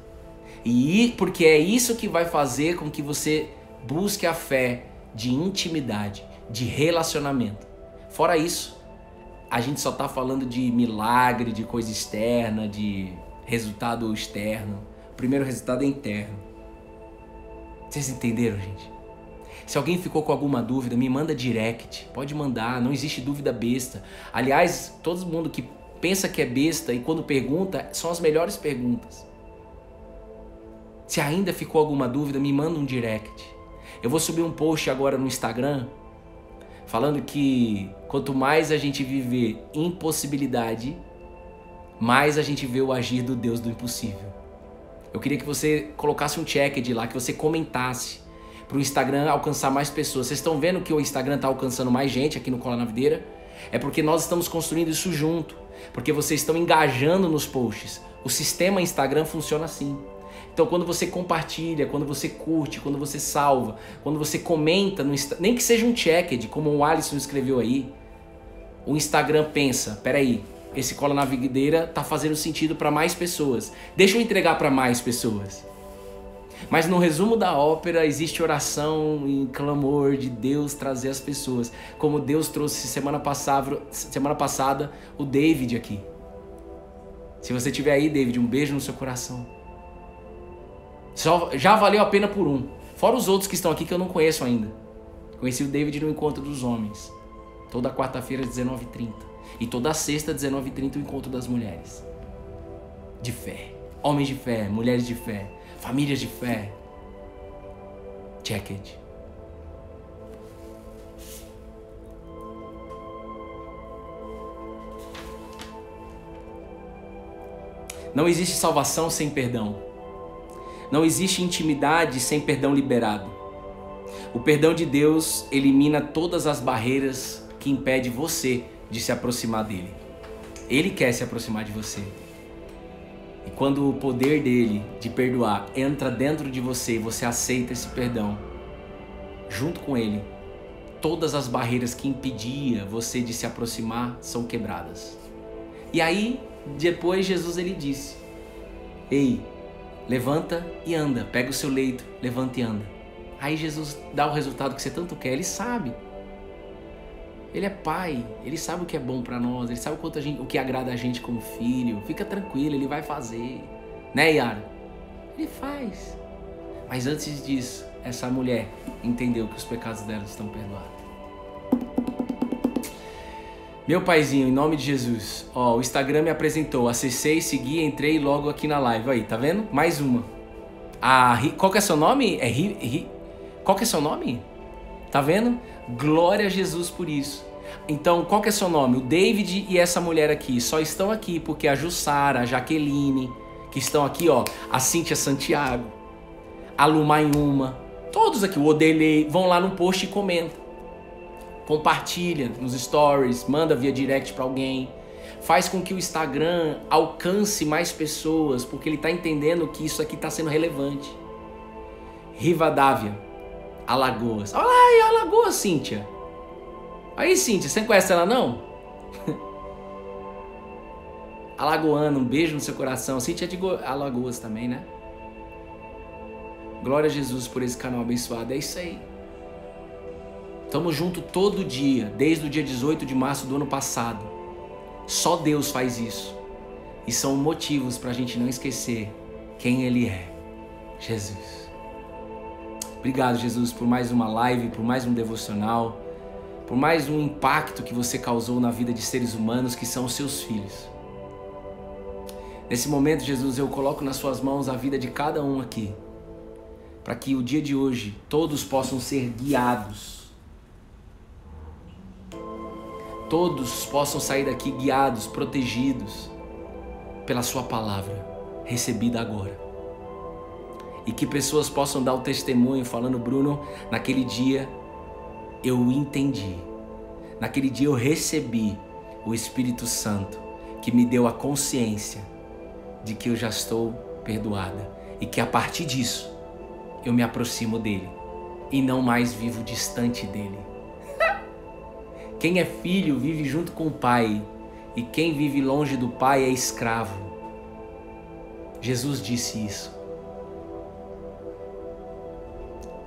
E porque é isso que vai fazer com que você busque a fé de intimidade, de relacionamento. Fora isso, a gente só está falando de milagre, de coisa externa, de resultado externo. O primeiro resultado é interno. Vocês entenderam, gente? Se alguém ficou com alguma dúvida, me manda direct. Pode mandar, não existe dúvida besta. Aliás, todo mundo que pensa que é besta e quando pergunta, são as melhores perguntas. Se ainda ficou alguma dúvida, me manda um direct. Eu vou subir um post agora no Instagram falando que quanto mais a gente viver impossibilidade, mais a gente vê o agir do Deus do impossível. Eu queria que você colocasse um check de lá, que você comentasse para o Instagram alcançar mais pessoas. Vocês estão vendo que o Instagram está alcançando mais gente aqui no Cola na Videira? É porque nós estamos construindo isso junto. Porque vocês estão engajando nos posts. O sistema Instagram funciona assim. Então quando você compartilha, quando você curte, quando você salva, quando você comenta, nem que seja um checked, como o Alisson escreveu aí, o Instagram pensa: peraí, esse Cola na Videira tá fazendo sentido para mais pessoas. Deixa eu entregar para mais pessoas. Mas no resumo da ópera existe oração e clamor de Deus trazer as pessoas. Como Deus trouxe semana passada o David aqui. Se você estiver aí, David, um beijo no seu coração. Já valeu a pena por um. Fora os outros que estão aqui que eu não conheço ainda. Conheci o David no Encontro dos Homens. Toda quarta-feira, 19h30. E toda sexta, 19h30, o Encontro das Mulheres. De fé. Homens de fé, mulheres de fé, famílias de fé. Check it. Não existe salvação sem perdão. Não existe intimidade sem perdão liberado. O perdão de Deus elimina todas as barreiras que impedem você de se aproximar dele. Ele quer se aproximar de você. E quando o poder dele de perdoar entra dentro de você e você aceita esse perdão, junto com ele, todas as barreiras que impediam você de se aproximar são quebradas. E aí, depois Jesus ele disse: ei, levanta e anda, pega o seu leito, levanta e anda. Aí Jesus dá o resultado que você tanto quer, ele sabe. Ele é pai, ele sabe o que é bom pra nós, ele sabe o que agrada a gente como filho. Fica tranquilo, ele vai fazer. Né, Yara? Ele faz. Mas antes disso, essa mulher entendeu que os pecados dela estão perdoados. Meu paizinho, em nome de Jesus, ó, o Instagram me apresentou, acessei, segui, entrei logo aqui na live, aí, tá vendo? Mais uma. Qual que é seu nome? Qual que é seu nome? Tá vendo? Glória a Jesus por isso. Então, qual que é seu nome? O David e essa mulher aqui só estão aqui porque a Jussara, a Jaqueline, que estão aqui, ó, a Cíntia Santiago, a Lumayuma, todos aqui, o Odelei, vão lá no post e comentam. Compartilha nos stories, manda via direct para alguém. Faz com que o Instagram alcance mais pessoas, porque ele está entendendo que isso aqui está sendo relevante. Rivadavia, Alagoas. Olha aí, Alagoas, Cíntia. Aí, Cíntia, você não conhece ela, não? Alagoana, um beijo no seu coração. Cíntia é de Alagoas também, né? Glória a Jesus por esse canal abençoado. É isso aí. Tamo junto todo dia, desde o dia 18 de março do ano passado. Só Deus faz isso. E são motivos pra gente não esquecer quem Ele é. Jesus. Obrigado, Jesus, por mais uma live, por mais um devocional, por mais um impacto que você causou na vida de seres humanos que são os seus filhos. Nesse momento, Jesus, eu coloco nas suas mãos a vida de cada um aqui, para que o dia de hoje todos possam ser guiados. Todos possam sair daqui guiados, protegidos pela sua palavra, recebida agora. E que pessoas possam dar o testemunho falando: Bruno, naquele dia eu entendi. Naquele dia eu recebi o Espírito Santo, que me deu a consciência de que eu já estou perdoada. E que a partir disso eu me aproximo dele e não mais vivo distante dele. Quem é filho vive junto com o pai, e quem vive longe do pai é escravo. Jesus disse isso.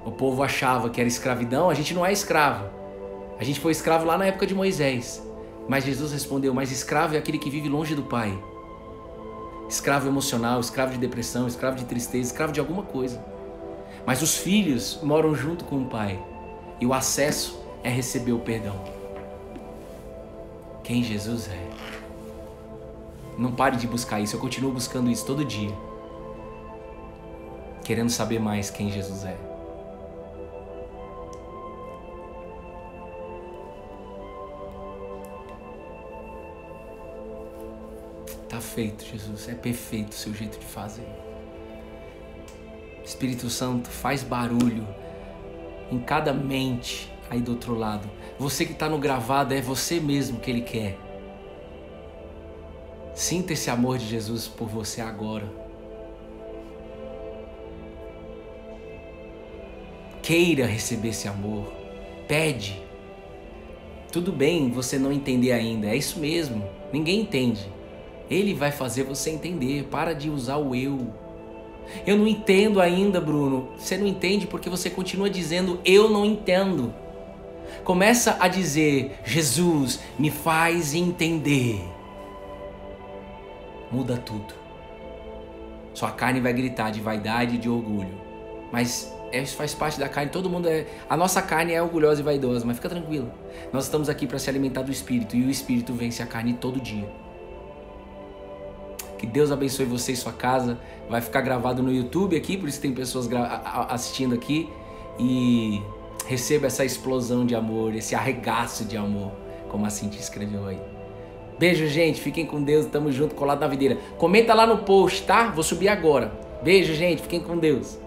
O povo achava que era escravidão. A gente não é escravo. A gente foi escravo lá na época de Moisés. Mas Jesus respondeu: mas escravo é aquele que vive longe do pai. Escravo emocional, escravo de depressão, escravo de tristeza, escravo de alguma coisa. Mas os filhos moram junto com o pai. E o acesso é receber o perdão. Quem Jesus é. Não pare de buscar isso. Eu continuo buscando isso todo dia. Querendo saber mais quem Jesus é. Tá feito, Jesus. É perfeito o seu jeito de fazer. Espírito Santo, faz barulho em cada mente aí do outro lado. Você que está no gravado, é você mesmo que Ele quer. Sinta esse amor de Jesus por você agora. Queira receber esse amor. Pede. Tudo bem você não entender ainda. É isso mesmo. Ninguém entende. Ele vai fazer você entender. Para de usar o eu. Eu não entendo ainda, Bruno. Você não entende porque você continua dizendo eu não entendo. Começa a dizer: Jesus, me faz entender. muda tudo. Sua carne vai gritar de vaidade e de orgulho. Mas isso faz parte da carne, todo mundo é... A nossa carne é orgulhosa e vaidosa, mas fica tranquilo. Nós estamos aqui para se alimentar do Espírito, e o Espírito vence a carne todo dia. Que Deus abençoe você e sua casa. Vai ficar gravado no YouTube aqui, por isso tem pessoas assistindo aqui. E receba essa explosão de amor, esse arregaço de amor, como a Cintia escreveu aí. Beijo, gente. Fiquem com Deus. Tamo junto, colado na videira. Comenta lá no post, tá? Vou subir agora. Beijo, gente. Fiquem com Deus.